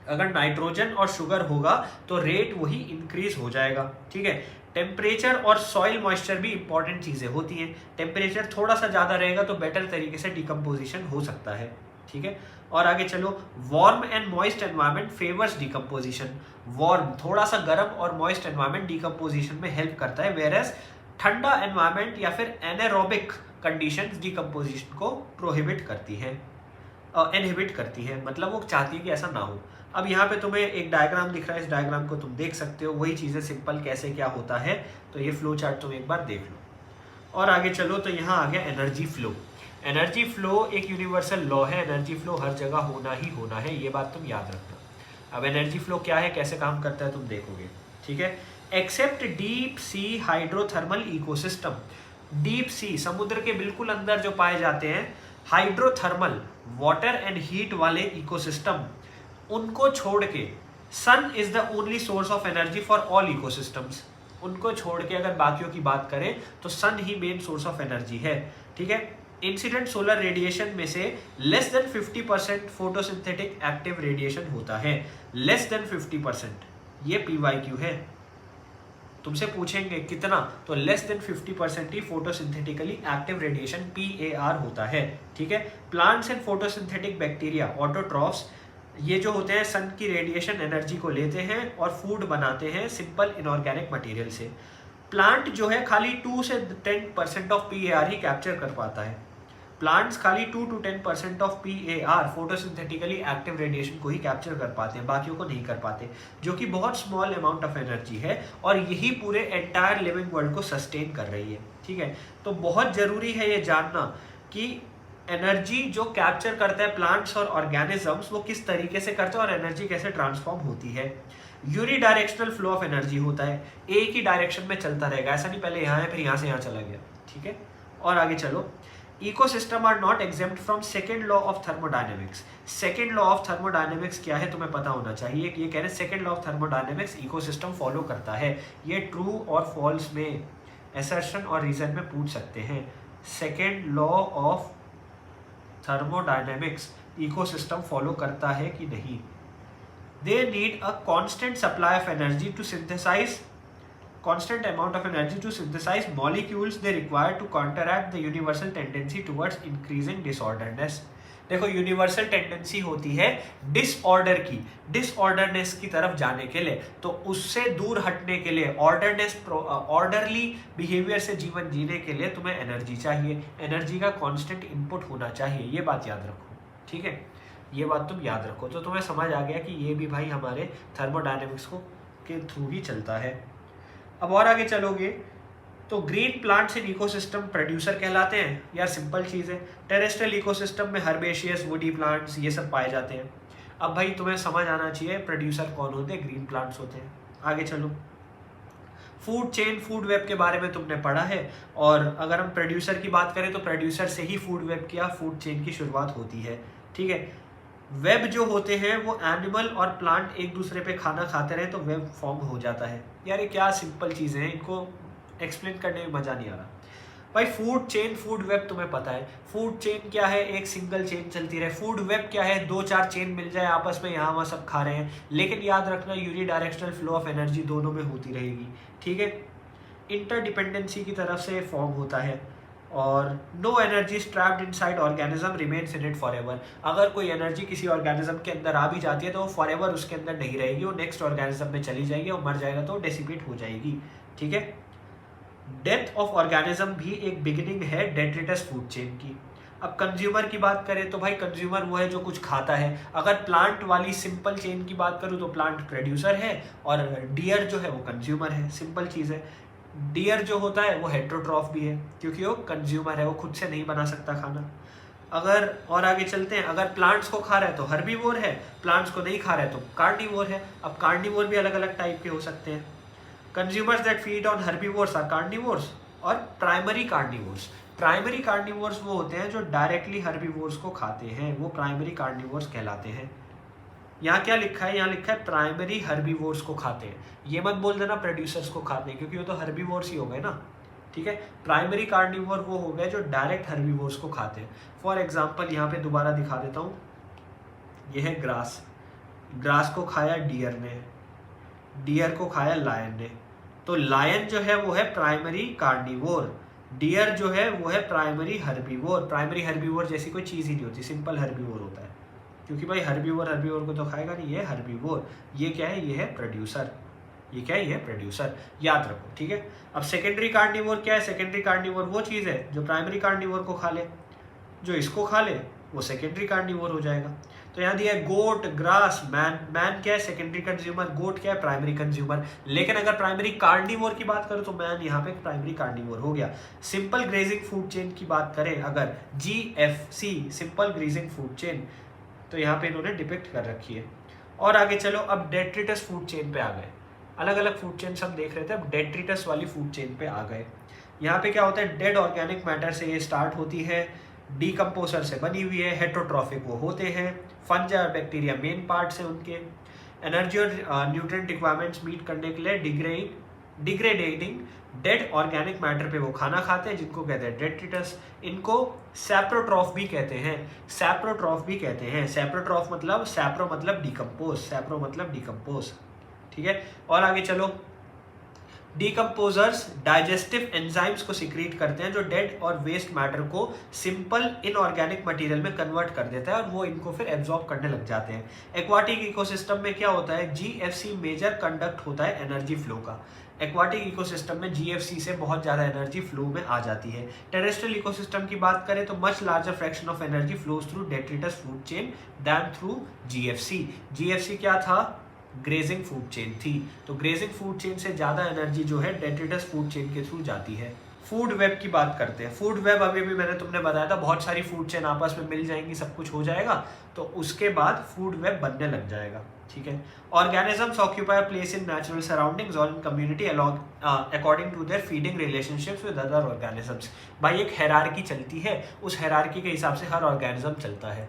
अगर नाइट्रोजन और शुगर होगा तो रेट वही इंक्रीज हो जाएगा। ठीक है, टेम्परेचर और सॉइल मॉइस्चर भी इंपॉर्टेंट चीजें होती हैं। टेम्परेचर थोड़ा सा ज्यादा रहेगा तो बेटर तरीके से डीकम्पोजिशन हो सकता है। ठीक है, और आगे चलो, warm and moist environment favours decomposition. Warm थोड़ा सा गर्म और मॉइस्ट एनवायरनमेंट डीकम्पोजिशन में हेल्प करता है, वेयरएज ठंडा एनवायरनमेंट या फिर एनारोबिक कंडीशंस डीकम्पोजिशन को प्रोहिबिट करती हैं, इनहिबिट करती है, मतलब वो चाहती है कि ऐसा ना हो। अब यहाँ पे तुम्हें एक डायग्राम दिख रहा है, इस डायग्राम को तुम देख सकते हो, वही चीज़ें सिंपल कैसे क्या होता है। तो ये फ्लो चार्ट तुम एक बार देख लो। और आगे चलो तो यहाँ आ गया एनर्जी फ्लो। एनर्जी फ्लो एक यूनिवर्सल लॉ है, एनर्जी फ्लो हर जगह होना ही होना है, ये बात तुम याद रखना। अब एनर्जी फ्लो क्या है, कैसे काम करता है, तुम देखोगे। ठीक है, except deep sea hydrothermal ecosystem. Deep sea, समुद्र के बिल्कुल अंदर जो पाए जाते हैं हाइड्रोथर्मल वाटर एंड हीट वाले इकोसिस्टम, उनको छोड़ के sun is the only source of energy for all ecosystems. उनको छोड़ के अगर बाकियों की बात करें तो सन ही मेन सोर्स ऑफ एनर्जी है। ठीक है, इंसिडेंट सोलर रेडिएशन में से less than 50% photosynthetic active radiation होता है। लेस देन 50%, ये PYQ है। तुमसे पूछेंगे कितना, तो लेस देन 50% ही फोटोसिंथेटिकली एक्टिव रेडिएशन PAR होता है। ठीक है, plants and photosynthetic bacteria autotrophs, ये जो होते हैं सन की रेडिएशन एनर्जी को लेते हैं और फूड बनाते हैं सिंपल इनऑर्गेनिक मटेरियल से। प्लांट जो है खाली 2 से 10% ऑफ PAR ही कैप्चर कर पाता है। प्लांट्स खाली 2 to 10% of PAR photosynthetically active radiation को ही कैप्चर कर पाते हैं, बाकियों को नहीं कर पाते, जो कि बहुत स्मॉल अमाउंट ऑफ एनर्जी है और यही पूरे एंटायर लिविंग वर्ल्ड को सस्टेन कर रही है। ठीक है, तो बहुत जरूरी है ये जानना कि एनर्जी जो कैप्चर करता है प्लांट्स और ऑर्गेनिजम्स, वो किस तरीके से करते हैं और एनर्जी कैसे ट्रांसफॉर्म होती है। यूनिडायरेक्शनल फ्लो ऑफ एनर्जी होता है, एक ही डायरेक्शन में चलता रहेगा, ऐसा नहीं पहले यहाँ है फिर यहाँ से यहाँ चला गया। ठीक है, और आगे चलो। Ecosystem are not exempt from second law of thermodynamics. Second law of thermodynamics क्या है तुम्हें पता होना चाहिए। ये कह रहे हैं second law of thermodynamics ecosystem follow करता है। ये ट्रू और फॉल्स में, असर्शन और रीजन में पूछ सकते हैं। Second law of thermodynamics ecosystem follow करता है कि नहीं। They need a constant supply of energy to synthesise, constant amount of energy to synthesize molecules they require to counteract the universal tendency towards increasing disorderness। देखो, universal tendency होती है disorder की, disorderness की तरफ जाने के लिए, तो उससे दूर हटने के लिए, ऑर्डरनेस, ऑर्डरली बिहेवियर से जीवन जीने के लिए तुम्हें एनर्जी चाहिए। एनर्जी का कांस्टेंट इनपुट होना चाहिए, ये बात याद रखो। ठीक है, ये बात तुम याद रखो, तो तुम्हें समझ आ गया कि ये भी भाई हमारे थर्मोडायनेमिक्स को के थ्रू ही चलता है। अब और आगे चलोगे तो green plants in ecosystem producer कहलाते हैं। यार सिंपल चीज़ है, टेरेस्ट्रियल इकोसिस्टम में हर्बेशियस, वुडी प्लांट्स ये सब पाए जाते हैं। अब भाई तुम्हें समझ आना चाहिए प्रोड्यूसर कौन होते हैं, ग्रीन प्लांट्स होते हैं। आगे चलो, फूड चेन, फूड वेब के बारे में तुमने पढ़ा है, और अगर हम प्रोड्यूसर की बात करें तो प्रोड्यूसर से ही फूड वेब की, फूड चेन की शुरुआत होती है। ठीक है, वेब जो होते हैं वो एनिमल और प्लांट एक दूसरे पे खाना खाते रहे तो वेब फॉर्म हो जाता है। यार ये क्या सिंपल चीज़ें हैं, इनको एक्सप्लेन करने में मज़ा नहीं आ रहा। भाई फूड चेन, फूड वेब तुम्हें पता है। फूड चेन क्या है, एक सिंगल चेन चलती रहे। फूड वेब क्या है, 2-4 चेन मिल जाए आपस में, यहाँ वहाँ सब खा रहे हैं, लेकिन याद रखना यूनिडायरेक्शनल फ्लो ऑफ एनर्जी दोनों में होती रहेगी। ठीक है, इंटरडिपेंडेंसी की तरफ से फॉर्म होता है, और no energy trapped inside organism remains in it forever. अगर कोई एनर्जी किसी ऑर्गेनिज्म के अंदर आ भी जाती है तो वो फॉरएवर उसके अंदर नहीं रहेगी, वो नेक्स्ट ऑर्गेनिज्म में चली जाएगी, और मर जाएगा तो डेसिपेट हो जाएगी। ठीक है, डेथ ऑफ ऑर्गेनिज्म भी एक बिगिनिंग है डेट्रिटस फूड चेन की। अब कंज्यूमर की बात करें तो भाई कंज्यूमर वो है जो कुछ खाता है। अगर प्लांट वाली सिंपल चेन की बात करूँ तो प्लांट प्रोड्यूसर है और डियर जो है वो कंज्यूमर है। सिंपल चीज़ है। डियर जो होता है वो हेट्रोट्रॉफ भी है क्योंकि वो कंज्यूमर है, वो खुद से नहीं बना सकता खाना। अगर और आगे चलते हैं, अगर प्लांट्स को खा रहा है तो हर्बीवोर है, प्लांट्स को नहीं खा रहा है तो कार्निवोर है। अब कार्निवोर भी अलग अलग टाइप के हो सकते हैं। Consumers that feed on herbivores are carnivores और प्राइमरी कार्निवोर्स। प्राइमरी कार्निवोर्स वो होते हैं जो डायरेक्टली हर्बीवोर्स को खाते हैं, वो प्राइमरी कार्निवोर्स कहलाते हैं। यहाँ क्या लिखा है, यहाँ लिखा है प्राइमरी हर्बीवोर्स को खाते हैं। ये मत बोल देना प्रोड्यूसर्स को खाते हैं, क्योंकि वो तो हर्बीवोर्स ही हो गए ना। ठीक है, प्राइमरी कार्निवोर वो हो गए जो डायरेक्ट हर्बीवोर्स को खाते हैं। फॉर एग्जांपल यहाँ पे दोबारा दिखा देता हूँ, ये है ग्रास। ग्रास को खाया डियर ने, डियर को खाया लायन ने। तो लायन जो है वो है प्राइमरी कार्निवोर, डियर जो है वो है प्राइमरी हर्बीवोर। प्राइमरी हर्बीवोर जैसी कोई चीज़ ही नहीं होती, सिंपल हर्बीवोर होता है, क्योंकि भाई हर्बीवोर हर्बीवोर को तो खाएगा नहीं, ये हर्बीवोर। ये क्या है, ये है प्रोड्यूसर। ये क्या है, ये है प्रोड्यूसर, याद रखो। ठीक है, अब सेकेंडरी कार्निवोर क्या है, सेकेंडरी कार्निवोर वो चीज़ है जो प्राइमरी कार्निवोर को खा ले, जो इसको खा ले वो सेकेंडरी कार्निवोर हो जाएगा। तो यहाँ दिया है गोट, ग्रास, मैन। मैन क्या है, सेकेंडरी कंज्यूमर, गोट क्या है, प्राइमरी कंज्यूमर। लेकिन अगर प्राइमरी कार्निवोर की बात करूँ तो मैन यहाँ पे प्राइमरी कार्निवोर हो गया। सिंपल ग्रेजिंग फूड चेन की बात करें अगर, GFC simple grazing food chain, तो यहाँ पे इन्होंने डिपिक्ट कर रखी है। और आगे चलो, अब डेट्रिटस फूड चेन पे आ गए। अलग अलग फूड चेन हम देख रहे थे, अब डेट्रिटस वाली फूड चेन पे आ गए। यहाँ पे क्या होता है, डेड ऑर्गेनिक मैटर से ये स्टार्ट होती है, डीकम्पोजर से बनी हुई है, हेटरोट्रॉफिक वो होते हैं, फंजा और बैक्टीरिया मेन पार्ट्स हैं उनके, एनर्जी और न्यूट्रिएंट रिक्वायरमेंट्स मीट करने के लिए डिग्रेडेटिंग डेड ऑर्गेनिक मैटर पे वो खाना खाते हैं, जिनको कहते हैं डेट्रिटस। इनको सैप्रोट्रॉफ भी कहते हैं, सैप्रोट्रॉफ भी कहते हैं। सैप्रोट्रॉफ मतलब, सैप्रो मतलब डिकम्पोज, सैप्रो मतलब डिकम्पोज, ठीक है। और आगे चलो, डीकम्पोजर्स डाइजेस्टिव एंजाइम्स को सिक्रीट करते हैं जो डेड और वेस्ट मैटर को सिंपल इनऑर्गेनिक मटेरियल में कन्वर्ट कर देता है और वो इनको फिर एब्जॉर्ब करने लग जाते हैं। एक्वाटिक इकोसिस्टम में क्या होता है, जीएफसी मेजर कंडक्ट होता है एनर्जी फ्लो का। एक्वाटिक इकोसिस्टम में जीएफसी से बहुत ज़्यादा एनर्जी फ्लो में आ जाती है। टेरेस्ट्रियल इकोसिस्टम की बात करें तो much larger fraction of energy flows through detritus food chain than through GFC. GFC क्या था, ग्रेजिंग फूड चेन थी, तो ग्रेजिंग फूड चेन से ज़्यादा एनर्जी जो है डेट्रिटस फूड चेन के थ्रू जाती है। फूड वेब की बात करते हैं। फूड वेब अभी भी मैंने तुमने बताया था, बहुत सारी फूड चेन आपस में मिल जाएंगी, सब कुछ हो जाएगा, तो उसके बाद फूड वेब बनने लग जाएगा, ठीक है। Organisms occupy place in natural surroundings और in community according to their feeding relationships with other organisms. भाई एक हायरार्की चलती है, उस हायरार्की के हिसाब से हर ऑर्गेनिज्म चलता है।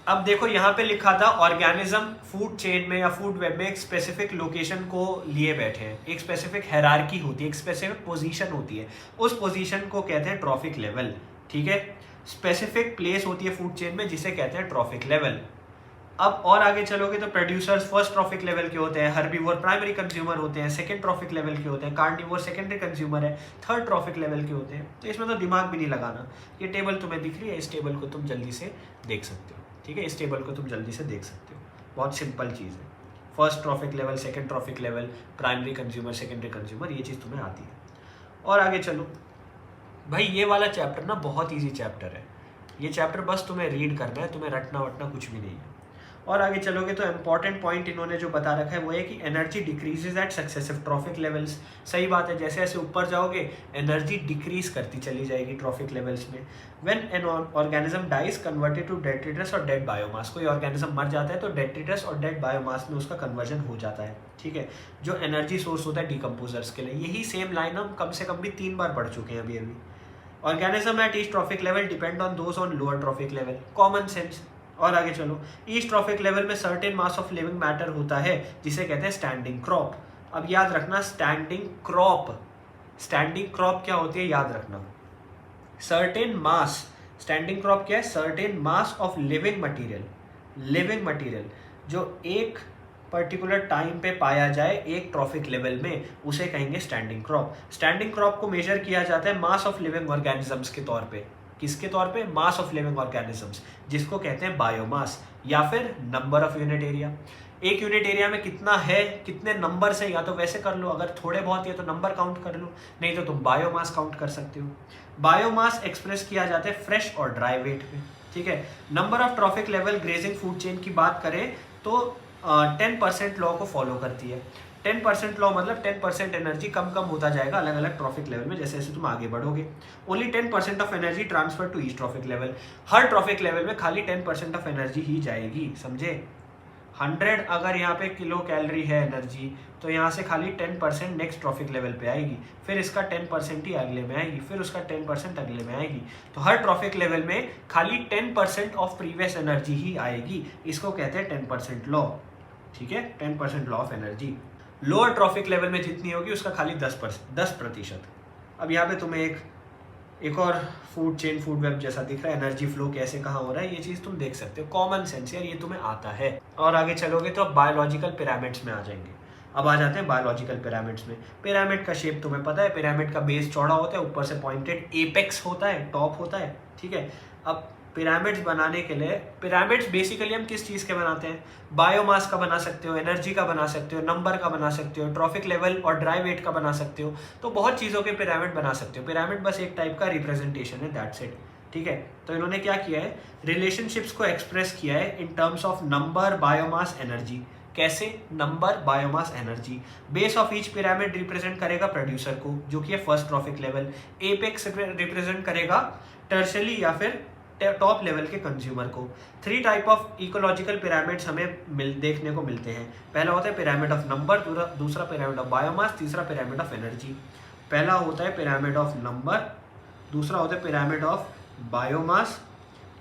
अब देखो यहाँ पे लिखा था ऑर्गेनिज्म फूड चेन में या फूड वेब में एक स्पेसिफिक लोकेशन को लिए बैठे हैं, एक स्पेसिफिक हायरार्की होती है, एक स्पेसिफिक पोजीशन होती है, उस पोजीशन को कहते हैं ट्रॉफिक लेवल, ठीक है। स्पेसिफिक प्लेस होती है फूड चेन में जिसे कहते हैं ट्रॉफिक लेवल। अब और आगे चलोगे तो प्रोड्यूसर्स फर्स्ट ट्रॉफिक लेवल के होते हैं, हर्बीवोर प्राइमरी कंज्यूमर होते हैं, सेकंड ट्रॉफिक लेवल के होते हैं, कार्निवोर सेकेंडरी कंज्यूमर है, थर्ड ट्रॉफिक लेवल के होते हैं। तो इसमें तो दिमाग भी नहीं लगाना, ये टेबल तुम्हें दिख रही है, इस टेबल को तुम जल्दी से देख सकते हो, ठीक है। इस टेबल को तुम जल्दी से देख सकते हो, बहुत सिंपल चीज़ है। First trophic level, second trophic level, primary consumer, secondary consumer, ये चीज़ तुम्हें आती है। और आगे चलो भाई, ये वाला चैप्टर ना बहुत ईजी चैप्टर है, ये चैप्टर बस तुम्हें रीड करना है, तुम्हें रटना वटना कुछ भी नहीं है। और आगे चलोगे तो इंपॉर्टेंट पॉइंट इन्होंने जो बता रखा है वो है कि energy decreases at successive trophic levels. सही बात है, जैसे जैसे ऊपर जाओगे एनर्जी डिक्रीज करती चली जाएगी ट्रॉफिक लेवल्स में। When an organism dies converted to detritus और डेड बायोमास, कोई ऑर्गेनिज्म मर जाता है तो डेट्रिटस और डेड बायोमास में उसका कन्वर्जन हो जाता है, ठीक है, जो एनर्जी सोर्स होता है डीकम्पोजर्स के लिए। यही सेम लाइन हम कम से कम भी 3 बार पढ़ चुके हैं अभी। Organism at each trophic level depend on those on lower trophic level, common sense. और आगे चलो, ईच ट्रॉफिक लेवल में certain mass of living matter होता है जिसे कहते हैं स्टैंडिंग क्रॉप। अब याद रखना, स्टैंडिंग क्रॉप, स्टैंडिंग क्रॉप क्या होती है याद रखना, सर्टेन मास। स्टैंडिंग क्रॉप क्या है, certain mass of living material, living material जो एक पर्टिकुलर टाइम पे पाया जाए एक ट्रॉफिक लेवल में, उसे कहेंगे स्टैंडिंग क्रॉप। स्टैंडिंग क्रॉप को मेजर किया जाता है मास ऑफ लिविंग ऑर्गेनिजम्स के तौर पे। किसके तौर पे, मास ऑफ लिविंग ऑर्गेनिजम्स, जिसको कहते हैं बायोमास, या फिर नंबर ऑफ यूनिट एरिया। एक यूनिट एरिया में कितना है, कितने नंबर से, या तो वैसे कर लो, अगर थोड़े बहुत है तो नंबर काउंट कर लो, नहीं तो तुम बायोमास काउंट कर सकते हो। बायोमास एक्सप्रेस किया जाता है फ्रेश और ड्राई वेट में, ठीक है। Number of trophic level grazing food chain की बात करें तो 10% लॉ को फॉलो करती है। 10% लॉ मतलब 10% एनर्जी कम होता जाएगा अलग अलग ट्रॉफिक लेवल में जैसे जैसे तुम आगे बढ़ोगे। Only 10% of energy transfer to each trophic level. हर ट्रॉफिक लेवल में खाली 10% ऑफ एनर्जी ही जाएगी, समझे। 100 अगर यहाँ पे किलो कैलोरी है एनर्जी, तो यहाँ से खाली 10% नेक्स्ट ट्रॉफिक लेवल पे आएगी, फिर इसका 10% ही अगले में आएगी, फिर उसका 10% अगले में आएगी। तो हर ट्रॉफिक लेवल में खाली 10% ऑफ प्रीवियस एनर्जी ही आएगी, इसको कहते हैं 10% लॉ, ठीक है, 10% law of energy. Lower trophic level में जितनी होगी उसका खाली 10%। अब यहाँ पे तुम्हें एक और फूड चेन, फूड वेब जैसा दिख रहा है, एनर्जी फ्लो कैसे कहाँ हो रहा है, ये चीज़ तुम देख सकते हो, कॉमन सेंस यार, ये तुम्हें आता है। और आगे चलोगे तो अब बायोलॉजिकल पिरामिड्स में आ जाएंगे। अब आ जाते हैं बायोलॉजिकल पिरामिड्स में। पिरामिड का शेप तुम्हें पता है, पिरामिड का बेस चौड़ा होता है, ऊपर से पॉइंटेड एपेक्स होता है, टॉप होता है, ठीक है। अब पिरामिड्स बनाने के लिए, पिरामिड्स बेसिकली हम किस चीज़ के बनाते हैं, बायोमास का बना सकते हो, एनर्जी का बना सकते हो, नंबर का बना सकते हो, ट्रॉफिक लेवल और ड्राई वेट का बना सकते हो, तो बहुत चीज़ों के पिरामिड बना सकते हो। पिरामिड बस एक टाइप का रिप्रेजेंटेशन है, दैट्स इट, ठीक है। तो इन्होंने क्या किया है, रिलेशनशिप्स को एक्सप्रेस किया है in terms of number, biomass, energy. कैसे, number, biomass, energy. Base of each pyramid represent करेगा प्रोड्यूसर को, जो कि है first trophic level. Apex represent करेगा टर्शरी या फिर टॉप लेवल के कंज्यूमर को। 3 टाइप ऑफ इकोलॉजिकल पिरामिड्स हमें देखने को मिलते हैं। पहला होता है पिरामिड ऑफ नंबर, दूसरा पिरामिड ऑफ बायोमास, तीसरा पिरामिड ऑफ एनर्जी। पहला होता है पिरामिड ऑफ नंबर, दूसरा होता है पिरामिड ऑफ बायोमास,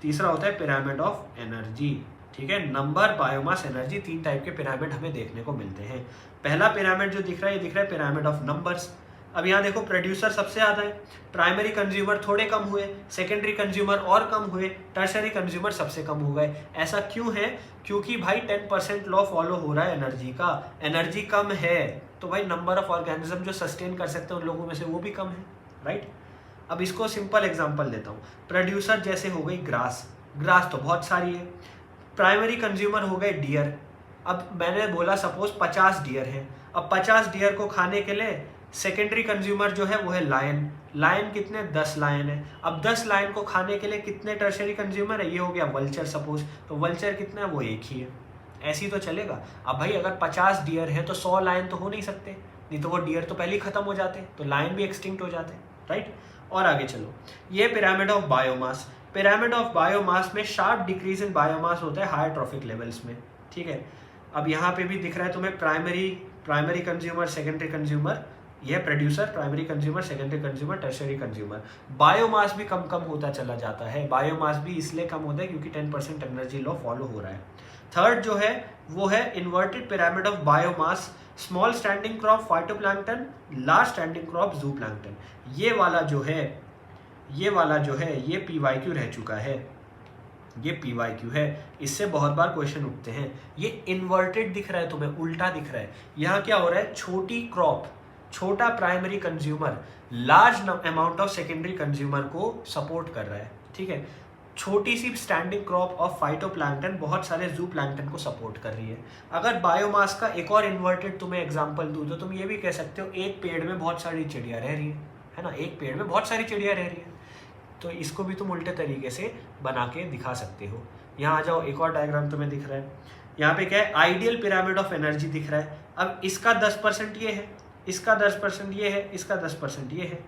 तीसरा होता है पिरामिड ऑफ एनर्जी। ठीक है, नंबर, बायोमास, एनर्जी, 3 टाइप के पिरामिड हमें देखने को मिलते हैं। पहला पिरामिड जो दिख रहा है ये दिख रहा है पिरामिड ऑफ नंबर्स। अब यहाँ देखो प्रोड्यूसर सबसे ज़्यादा है, प्राइमरी कंज्यूमर थोड़े कम हुए, सेकेंडरी कंज्यूमर और कम हुए, टर्शरी कंज्यूमर सबसे कम हो गए। ऐसा क्यों है? क्योंकि भाई 10% लॉ फॉलो हो रहा है एनर्जी का। एनर्जी कम है तो भाई नंबर ऑफ ऑर्गेनिज्म जो सस्टेन कर सकते हैं उन लोगों में से वो भी कम है, राइट। अब इसको सिंपल एग्जांपल देता हूँ। प्रोड्यूसर जैसे हो गई ग्रास, ग्रास तो बहुत सारी है। प्राइमरी कंज्यूमर हो गए डियर। अब मैंने बोला सपोज 50 डियर हैं, अब 50 डियर को खाने के लिए सेकेंडरी कंज्यूमर जो है वो है लायन। लायन कितने? 10 लायन है। अब 10 लायन को खाने के लिए कितने टर्शरी कंज्यूमर है? ये हो गया वल्चर सपोज, तो वल्चर कितना है? वो एक ही है। ऐसे ही तो चलेगा। अब भाई अगर 50 डियर है तो 100 लायन तो हो नहीं सकते, नहीं तो वो डियर तो पहले ही खत्म हो जाते, तो लायन भी एक्सटिंक्ट हो जाते, राइट। और आगे चलो, ये pyramid of biomass. Pyramid of biomass में शार्प डिक्रीज इन बायोमास होता है हायर ट्रॉफिक लेवल्स में, ठीक है। अब यहाँ पे भी दिख रहा है तुम्हें प्राइमरी कंज्यूमर, सेकेंडरी कंज्यूमर, यह producer, primary consumer, secondary consumer, tertiary consumer. Biomass भी कम कम होता चला जाता है। बायोमास भी इसलिए कम होता है क्योंकि 10% एनर्जी लॉ फॉलो हो रहा है। थर्ड जो है वो है inverted pyramid of biomass. Small standing crop phytoplankton, large standing crop zooplankton. ये वाला जो है ये PYQ रह चुका है, ये PYQ है। इससे बहुत बार क्वेश्चन उठते हैं। ये इन्वर्टेड दिख रहा है तुम्हें, उल्टा दिख रहा है। यहाँ क्या हो रहा है? छोटी क्रॉप, छोटा primary consumer large amount of secondary consumer को सपोर्ट कर रहा है, ठीक है। छोटी सी स्टैंडिंग क्रॉप ऑफ फाइटोप्लैंक्टन बहुत सारे ज़ूप्लैंक्टन को सपोर्ट कर रही है। अगर बायोमास का एक और इन्वर्टेड तुम्हें एग्जांपल दूं तो तुम ये भी कह सकते हो एक पेड़ में बहुत सारी चिड़िया रह रही है ना, एक पेड़ में बहुत सारी चिड़िया रह रही है। तो इसको भी तुम उल्टे तरीके से बना के दिखा सकते हो। यहाँ आ जाओ, एक और डायग्राम तुम्हें दिख रहा है। यहाँ पे क्या है? आइडियल पिरामिड ऑफ एनर्जी दिख रहा है। अब इसका 10% ये है, इसका 10% ये है, इसका 10% ये है,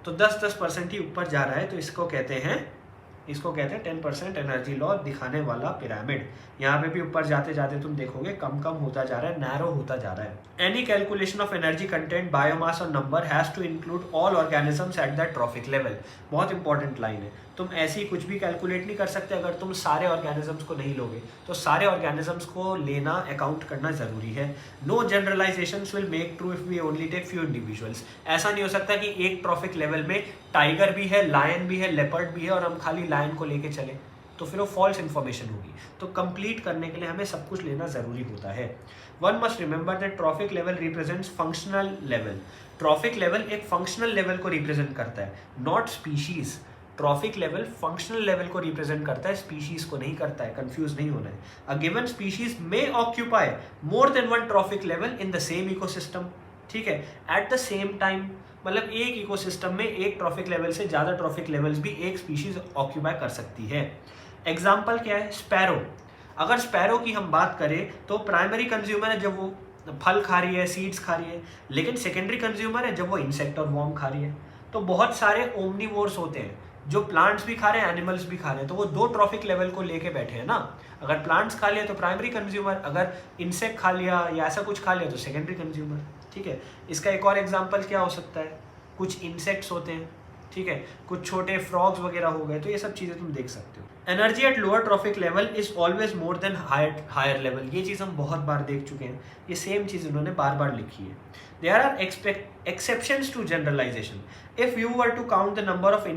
तो 10% ही ऊपर जा रहा है, तो इसको कहते हैं 10% एनर्जी लॉ दिखाने वाला पिरामिड। यहाँ पे भी ऊपर जाते जाते तुम देखोगे कम कम होता जा रहा है, नैरो होता जा रहा है। Any calculation of energy content, biomass और number has to include all organisms at that trophic level. बहुत इंपॉर्टेंट लाइन है। तुम ऐसे ही कुछ भी कैलकुलेट नहीं कर सकते अगर तुम सारे ऑर्गेनिजम्स को नहीं लोगे, तो सारे ऑर्गेनिजम्स को लेना, अकाउंट करना जरूरी है। No generalisations will make true if we only take few individuals. ऐसा नहीं हो सकता कि एक ट्रॉफिक लेवल में टाइगर भी है, लायन भी है, लेपर्ड भी है और हम खाली लायन को लेके चले, तो फिर वो फॉल्स इन्फॉर्मेशन होगी। तो कंप्लीट करने के लिए हमें सब कुछ लेना जरूरी होता है। One must remember that trophic level represents functional level. Trophic level एक फंक्शनल लेवल को रिप्रेजेंट करता है, not species. Trophic level functional level को रिप्रेजेंट करता है, स्पीशीज को नहीं करता है, कंफ्यूज नहीं होना है। A given species may occupy more than one trophic level in the same ecosystem, ठीक है, एट द सेम टाइम। मतलब एक इकोसिस्टम में एक ट्रॉफिक लेवल से ज़्यादा ट्रॉफिक लेवल्स भी एक स्पीशीज ऑक्यूपाई कर सकती है। एग्जाम्पल क्या है? स्पैरो। अगर स्पैरो की हम बात करें तो प्राइमरी कंज्यूमर है जब वो फल खा रही है, सीड्स खा रही है, लेकिन सेकेंडरी कंज्यूमर है जब वो इंसेक्ट और वॉर्म खा रही है। तो बहुत सारे ओमनीवोर्स होते हैं जो प्लांट्स भी खा रहे हैं, एनिमल्स भी खा रहे हैं, तो वो दो ट्रॉफिक लेवल को लेके बैठे हैं ना। अगर प्लांट्स खा लिया तो प्राइमरी कंज्यूमर, अगर इंसेक्ट खा लिया या ऐसा कुछ खा लिया तो सेकेंडरी कंज्यूमर, ठीक है। इसका एक और एग्जांपल क्या हो सकता है? कुछ इंसेक्ट्स होते हैं, ठीक है, कुछ छोटे फ्रॉग्स वगैरह हो गए, तो ये सब चीज़ें तुम देख सकते हो। Energy at lower trophic level is always more than higher level. ये चीज़ हम बहुत बार देख चुके हैं, ये सेम चीज़ उन्होंने बार बार लिखी है। There are exceptions to generalisation. If you were to count the number of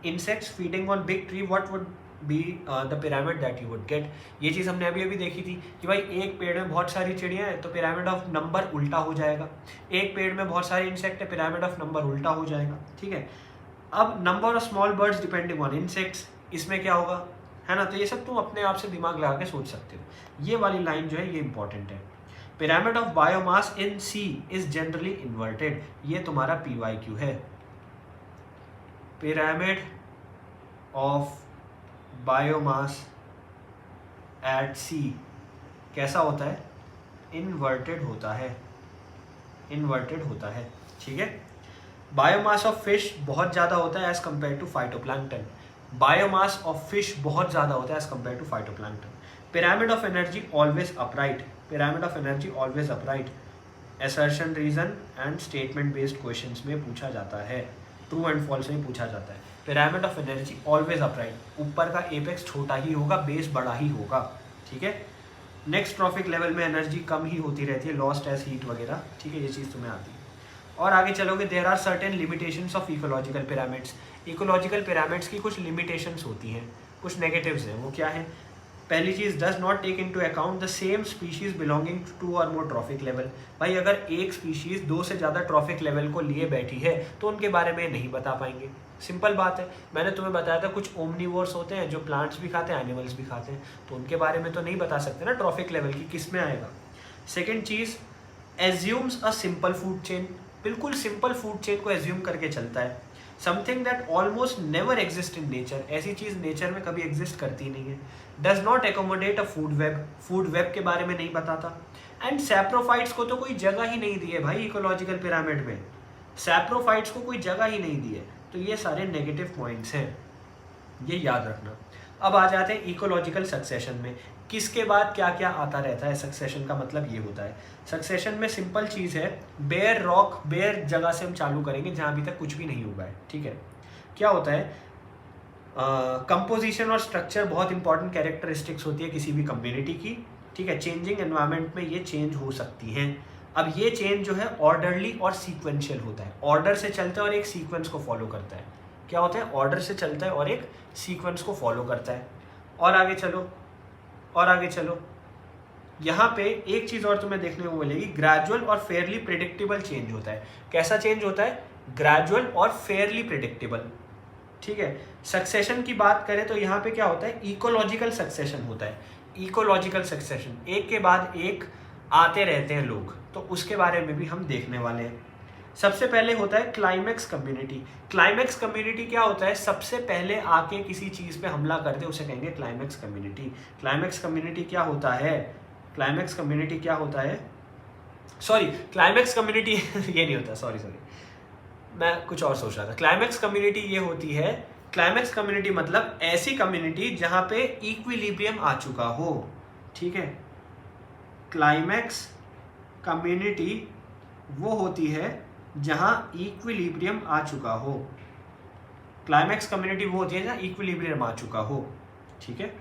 insects feeding on big tree, what would be the pyramid that you would get? ये चीज़ हमने अभी देखी थी कि भाई एक पेड़ में बहुत सारी चिड़ियाँ हैं तो पिरामिड ऑफ नंबर उल्टा हो जाएगा, एक पेड़ में बहुत सारे इंसेक्ट है, पिरामिड ऑफ नंबर उल्टा हो जाएगा, ठीक है। अब number of small birds depending on insects, इसमें क्या होगा, है ना। तो ये सब तुम अपने आप से दिमाग लगा के सोच सकते हो। ये वाली लाइन जो है ये इंपॉर्टेंट है। Pyramid of biomass in sea is generally inverted. ये तुम्हारा PYQ है। Pyramid of biomass at sea कैसा होता है? इन्वर्टेड होता है, इन्वर्टेड होता है, ठीक है। बायोमास ऑफ फिश बहुत ज़्यादा होता है as compare to phytoplankton. Biomass of fish बहुत ज़्यादा होता है as compare to phytoplankton. Pyramid of energy always upright. Pyramid of energy always upright. Assertion, reason and statement based questions में पूछा जाता है, ट्रू एंड फॉल्स में पूछा जाता है। Pyramid of energy always upright, ऊपर का एपेक्स छोटा ही होगा, बेस बड़ा ही होगा, ठीक है। नेक्स्ट ट्रॉफिक लेवल में एनर्जी कम ही होती रहती है, लॉस्ट एज हीट वगैरह, ठीक है, ये चीज़ तुम्हें आती है। और आगे चलोगे, there are certain limitations of ecological pyramids. Ecological pyramids की कुछ लिमिटेशंस होती हैं, कुछ नेगेटिव्स हैं, वो क्या है? पहली चीज़, does not take into account the same species belonging to 2 और मोर ट्रॉफिक लेवल। भाई अगर एक स्पीशीज 2 से ज़्यादा ट्रॉफिक लेवल को लिए बैठी है तो उनके बारे में नहीं बता पाएंगे। सिंपल बात है, मैंने तुम्हें बताया था कुछ ओमनिवोर्स होते हैं जो प्लांट्स भी खाते हैं, एनिमल्स भी खाते हैं, तो उनके बारे में तो नहीं बता सकते ना ट्रॉफिक लेवल की किस में आएगा। Second cheese, assumes a simple food chain, बिल्कुल सिंपल फूड चेन को एज्यूम करके चलता है। Something that almost never exist in nature, ऐसी चीज़ नेचर में कभी एग्जिस्ट करती नहीं है। Does not accommodate a food web, food web के बारे में नहीं बताता। एंड सैप्रोफाइट्स को तो कोई जगह ही नहीं दी है भाई इकोलॉजिकल पिरामिड में, सैप्रोफाइट्स को कोई जगह ही नहीं दी है। तो ये सारे नेगेटिव पॉइंट्स हैं, ये याद रखना। अब आ जाते हैं इकोलॉजिकल सक्सेशन में, किसके बाद क्या क्या आता रहता है। सक्सेशन का मतलब ये होता है, सक्सेशन में सिंपल चीज़ है, बेयर रॉक, बेयर जगह से हम चालू करेंगे जहाँ अभी तक कुछ भी नहीं हुआ है, ठीक है। क्या होता है, कंपोजिशन और स्ट्रक्चर बहुत इंपॉर्टेंट कैरेक्टरिस्टिक्स होती है किसी भी कम्युनिटी की, ठीक है। चेंजिंग एनवायरनमेंट में ये चेंज हो सकती हैं। अब ये चेंज जो है ऑर्डरली और सीक्वेंशियल होता है, ऑर्डर से चलता है और एक सीक्वेंस को फॉलो करता है। क्या होता है, ऑर्डर से चलता है और एक सीक्वेंस को फॉलो करता है। और आगे चलो, और आगे चलो, यहाँ पे एक चीज़ और तुम्हें देखने को मिलेगी, ग्रेजुअल और फेयरली प्रिडिक्टेबल चेंज होता है। कैसा चेंज होता है, ग्रेजुअल और फेयरली प्रिडिक्टेबल, ठीक है। सक्सेशन की बात करें तो यहाँ पे क्या होता है, इकोलॉजिकल सक्सेशन होता है। इकोलॉजिकल सक्सेशन, एक के बाद एक आते रहते हैं लोग, तो उसके बारे में भी हम देखने वाले हैं। सबसे पहले होता है क्लाइमेक्स कम्युनिटी। क्लाइमेक्स कम्युनिटी क्या होता है, सबसे पहले आके किसी चीज़ पे हमला कर दे उसे कहेंगे क्लाइमेक्स कम्युनिटी। क्लाइमेक्स कम्युनिटी क्या होता है, क्लाइमेक्स कम्युनिटी क्या होता है, सॉरी क्लाइमेक्स कम्युनिटी ये नहीं होता, सॉरी मैं कुछ और सोच रहा था। क्लाइमेक्स कम्युनिटी ये होती है, क्लाइमेक्स कम्युनिटी मतलब ऐसी कम्युनिटी जहां पे इक्विलिब्रियम आ चुका हो, ठीक है। क्लाइमेक्स कम्युनिटी वो होती है जहां इक्विलिब्रियम आ चुका हो, क्लाइमेक्स कम्युनिटी वो होती है जहां इक्विलिब्रियम आ चुका हो, ठीक है।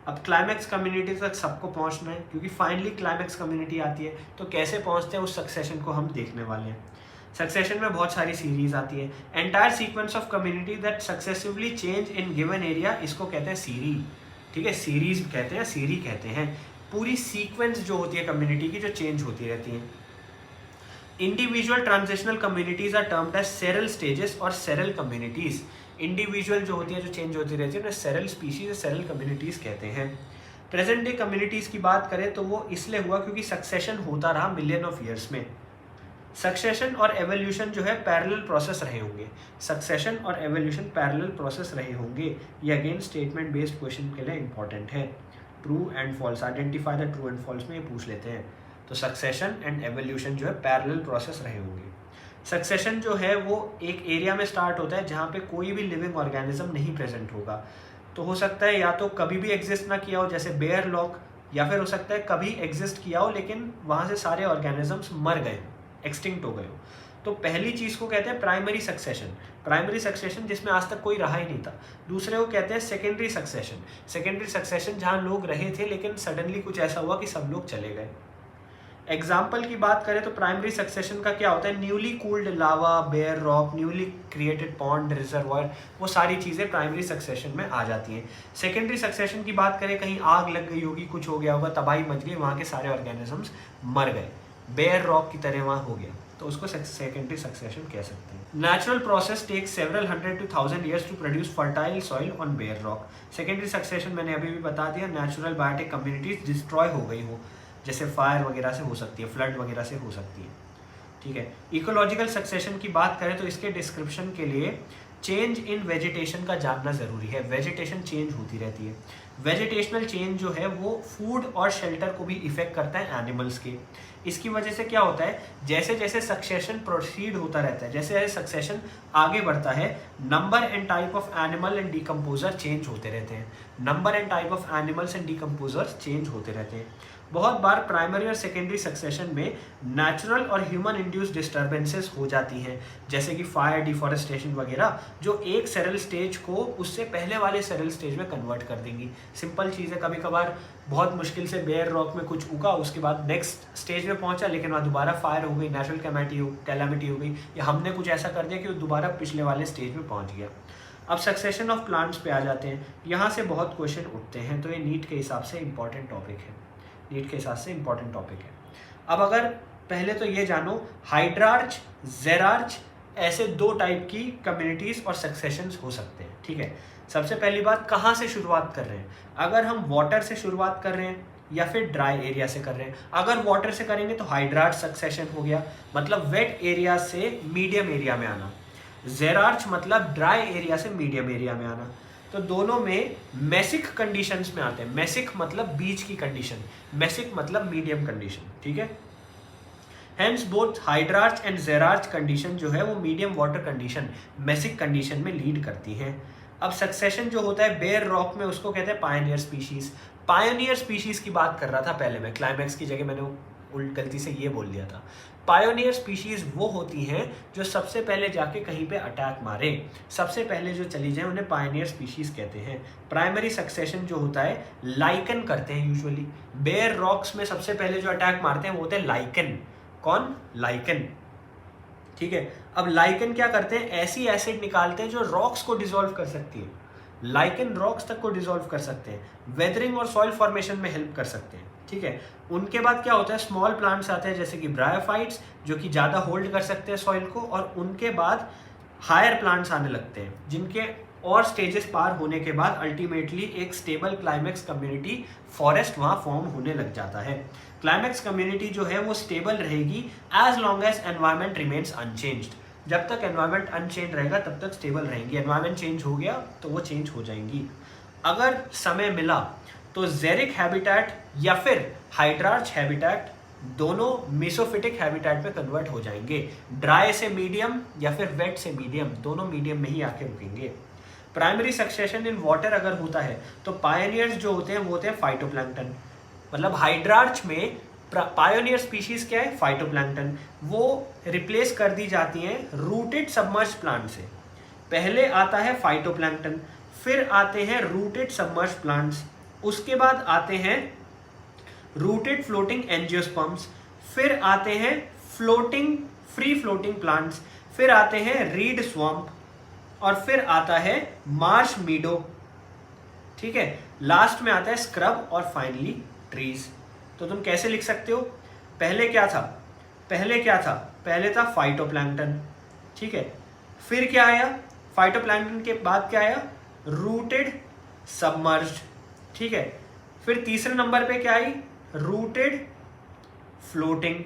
अब क्लाइमेक्स कम्युनिटी तक सबको पहुंचना है, क्योंकि फाइनली क्लाइमेक्स कम्युनिटी आती है, तो कैसे पहुंचते हैं उस सक्सेशन को हम देखने वाले हैं। सक्सेशन में बहुत सारी सीरीज आती है, entire sequence of community that successively change in given area, इसको कहते हैं सीरीज, ठीक है। सीरीज कहते हैं, सीरी कहते हैं, पूरी सीक्वेंस जो होती है कम्युनिटी की जो चेंज होती रहती है। Individual transitional communities are termed as seral stages और सेरल कम्युनिटीज। इंडिविजुअल जो होती है जो चेंज होती रहती है उन्हें सेरल स्पीशीज, सेरल कम्युनिटीज कहते हैं। प्रेजेंट डे कम्युनिटीज की बात करें तो वो इसलिए हुआ क्योंकि सक्सेशन होता रहा मिलियन ऑफ ईयर्स में। सक्सेशन और एवोल्यूशन जो है पैरेलल प्रोसेस रहे होंगे, सक्सेशन और एवोल्यूशन पैरेलल प्रोसेस रहे होंगे। ये अगेन स्टेटमेंट बेस्ड क्वेश्चन के लिए इंपॉर्टेंट है। True and false, identify the true and false में ये पूछ लेते हैं। तो सक्सेशन एंड एवोल्यूशन जो है पैरेलल प्रोसेस रहे होंगे। सक्सेशन जो है वो एक एरिया में स्टार्ट होता है जहाँ पे कोई भी लिविंग ऑर्गेनिज्म नहीं प्रेजेंट होगा। तो हो सकता है या तो कभी भी एग्जिस्ट ना किया हो जैसे बेयर लॉक, या फिर हो सकता है कभी एग्जिस्ट किया हो लेकिन वहाँ से सारे ऑर्गेनिजम्स मर गए, एक्सटिंक्ट हो गए हो। तो पहली चीज़ को कहते हैं प्राइमरी सक्सेशन, प्राइमरी सक्सेशन जिसमें आज तक कोई रहा ही नहीं था। दूसरे को कहते हैं सेकेंडरी सक्सेशन, सेकेंडरी सक्सेशन जहाँ लोग रहे थे लेकिन सडनली कुछ ऐसा हुआ कि सब लोग चले गए। एग्जाम्पल की बात करें तो प्राइमरी सक्सेशन का क्या होता है, newly cooled lava, bare rock, newly created pond, reservoir, वो सारी चीज़ें प्राइमरी सक्सेशन में आ जाती हैं। सेकेंडरी सक्सेशन की बात करें, कहीं आग लग गई होगी, कुछ हो गया होगा, तबाही मच गई, वहाँ के सारे ऑर्गेनिजम्स मर गए, बेयर रॉक की तरह वहाँ हो गया, तो उसको सेकेंडरी सक्सेशन कह सकते हैं। Natural process take several 100 to 1000 years to produce fertile soil on bare rock. Secondary succession मैंने अभी भी बता दिया, नेचुरल बायोटिक कम्युनिटीज डिस्ट्रॉय हो गई हो, जैसे फायर वगैरह से हो सकती है, फ्लड वगैरह से हो सकती है, ठीक है। इकोलॉजिकल सक्सेशन की बात करें तो इसके डिस्क्रिप्शन के लिए चेंज इन वेजिटेशन का जानना ज़रूरी है। वेजिटेशन चेंज होती रहती है। वेजिटेशनल चेंज जो है वो फूड और शेल्टर को भी इफेक्ट करता है एनिमल्स के। इसकी वजह से क्या होता है, जैसे जैसे सक्सेशन प्रोसीड होता रहता है, जैसे जैसे सक्सेशन आगे बढ़ता है, number and type of animal and decomposer change होते रहते हैं। Number and type of animals and decomposer change होते रहते हैं। बहुत बार प्राइमरी और सेकेंडरी सक्सेशन में नेचुरल और ह्यूमन इंड्यूस डिस्टर्बेंसेस हो जाती हैं, जैसे कि फायर, डिफॉरेस्टेशन वगैरह, जो एक सेरल स्टेज को उससे पहले वाले सेरल स्टेज में कन्वर्ट कर देंगी। सिंपल चीज़ है, कभी कभार बहुत मुश्किल से बेयर रॉक में कुछ उगा, उसके बाद नेक्स्ट स्टेज में पहुंचा, लेकिन वहाँ दोबारा फायर हो गई, नेचुरल कैलामिटी हो गई, या हमने कुछ ऐसा कर दिया कि वो दोबारा पिछले वाले स्टेज में पहुँच गया। अब सक्सेशन ऑफ प्लांट्स पे आ जाते हैं। यहाँ से बहुत क्वेश्चन उठते हैं, तो ये नीट के हिसाब से इंपॉर्टेंट टॉपिक है, नीट के हिसाब से इंपॉर्टेंट टॉपिक है। अब अगर पहले तो ये जानो, हाइड्रार्च, जेरार्च, ऐसे दो टाइप की कम्युनिटीज और सक्सेशंस हो सकते हैं, ठीक है। सबसे पहली बात, कहाँ से शुरुआत कर रहे हैं? अगर हम वाटर से शुरुआत कर रहे हैं या फिर ड्राई एरिया से कर रहे हैं। अगर वाटर से करेंगे तो हाइड्रार्च सक्सेशन हो गया, मतलब वेट एरिया से मीडियम एरिया में आना। जेरार्च मतलब ड्राई एरिया से मीडियम एरिया में आना। तो दोनों में मेसिक कंडीशंस में आते हैं। मेसिक मतलब बीच की कंडीशन, मेसिक मतलब मीडियम कंडीशन, ठीक है। Hence both hydrarch and जेरार्च condition जो है वो मीडियम वाटर कंडीशन, मेसिक कंडीशन में लीड करती हैं। अब सक्सेशन जो होता है बेयर रॉक में, उसको कहते हैं पायनियर स्पीशीज। पायोनियर स्पीशीज की बात कर रहा था पहले मैं, क्लाइमैक्स की जगह मैंने गलती से ये बोल दिया था। पायोनियर स्पीशीज वो होती हैं जो सबसे पहले जाके कहीं पे अटैक मारे, सबसे पहले जो चली जाए उन्हें पायोनियर स्पीशीज कहते हैं। प्राइमरी सक्सेशन जो होता है लाइकन करते हैं यूजुअली। बेयर रॉक्स में सबसे पहले जो अटैक मारते हैं वो होते हैं लाइकन। कौन? लाइकन, ठीक है। अब लाइकन क्या करते हैं? ऐसी एसिड निकालते हैं जो रॉक्स को डिसॉल्व कर सकती है। लाइकन रॉक्स तक को डिसॉल्व कर सकते हैं, वेदरिंग और सॉइल फॉर्मेशन में हेल्प कर सकते हैं, ठीक है। उनके बाद क्या होता है, स्मॉल प्लांट्स आते हैं जैसे कि ब्रायोफाइट्स, जो कि ज़्यादा होल्ड कर सकते हैं सॉइल को, और उनके बाद हायर प्लांट्स आने लगते हैं जिनके और स्टेजेस पार होने के बाद अल्टीमेटली एक स्टेबल क्लाइमैक्स कम्युनिटी फॉरेस्ट वहाँ फॉर्म होने लग जाता है। क्लाइमैक्स कम्युनिटी जो है वो स्टेबल रहेगी as long as environment remains unchanged. जब तक एनवायरमेंट अनचेंज रहेगा तब तक स्टेबल रहेंगी। एनवायरमेंट चेंज हो गया तो वो चेंज हो जाएंगी। अगर समय मिला तो जेरिक हैबिटेट या फिर हाइड्रार्च हैबिटेट दोनों मेसोफिटिक हैबिटेट पे कन्वर्ट हो जाएंगे। ड्राई से मीडियम या फिर वेट से मीडियम, दोनों मीडियम में ही आके रुकेंगे। प्राइमरी सक्सेशन इन वाटर अगर होता है तो पायोनियर्स जो होते हैं वो होते हैं फाइटोप्लैंक्टन। मतलब हाइड्रार्च में पायोनियर स्पीशीज क्या है? फाइटोप्लैंक्टन। वो रिप्लेस कर दी जाती हैं रूटेड सबमर्ज प्लांट से। पहले आता है फाइटोप्लैंक्टन, फिर आते हैं रूटेड सबमर्ज प्लांट्स, उसके बाद आते हैं रूटेड फ्लोटिंग एंजियोस्पर्म्स, फिर आते हैं फ्लोटिंग फ्री फ्लोटिंग प्लांट्स, फिर आते हैं रीड स्वैम्प, और फिर आता है मार्श मीडो, ठीक है। लास्ट में आता है स्क्रब और फाइनली ट्रीज। तो तुम कैसे लिख सकते हो? पहले क्या था? पहले था फाइटोप्लैंक्टन, ठीक है। फिर क्या आया? फाइटोप्लैंक्टन के बाद क्या आया? रूटेड सबमर्ज्ड, ठीक है। फिर तीसरे नंबर पे क्या आई? रूटेड फ्लोटिंग,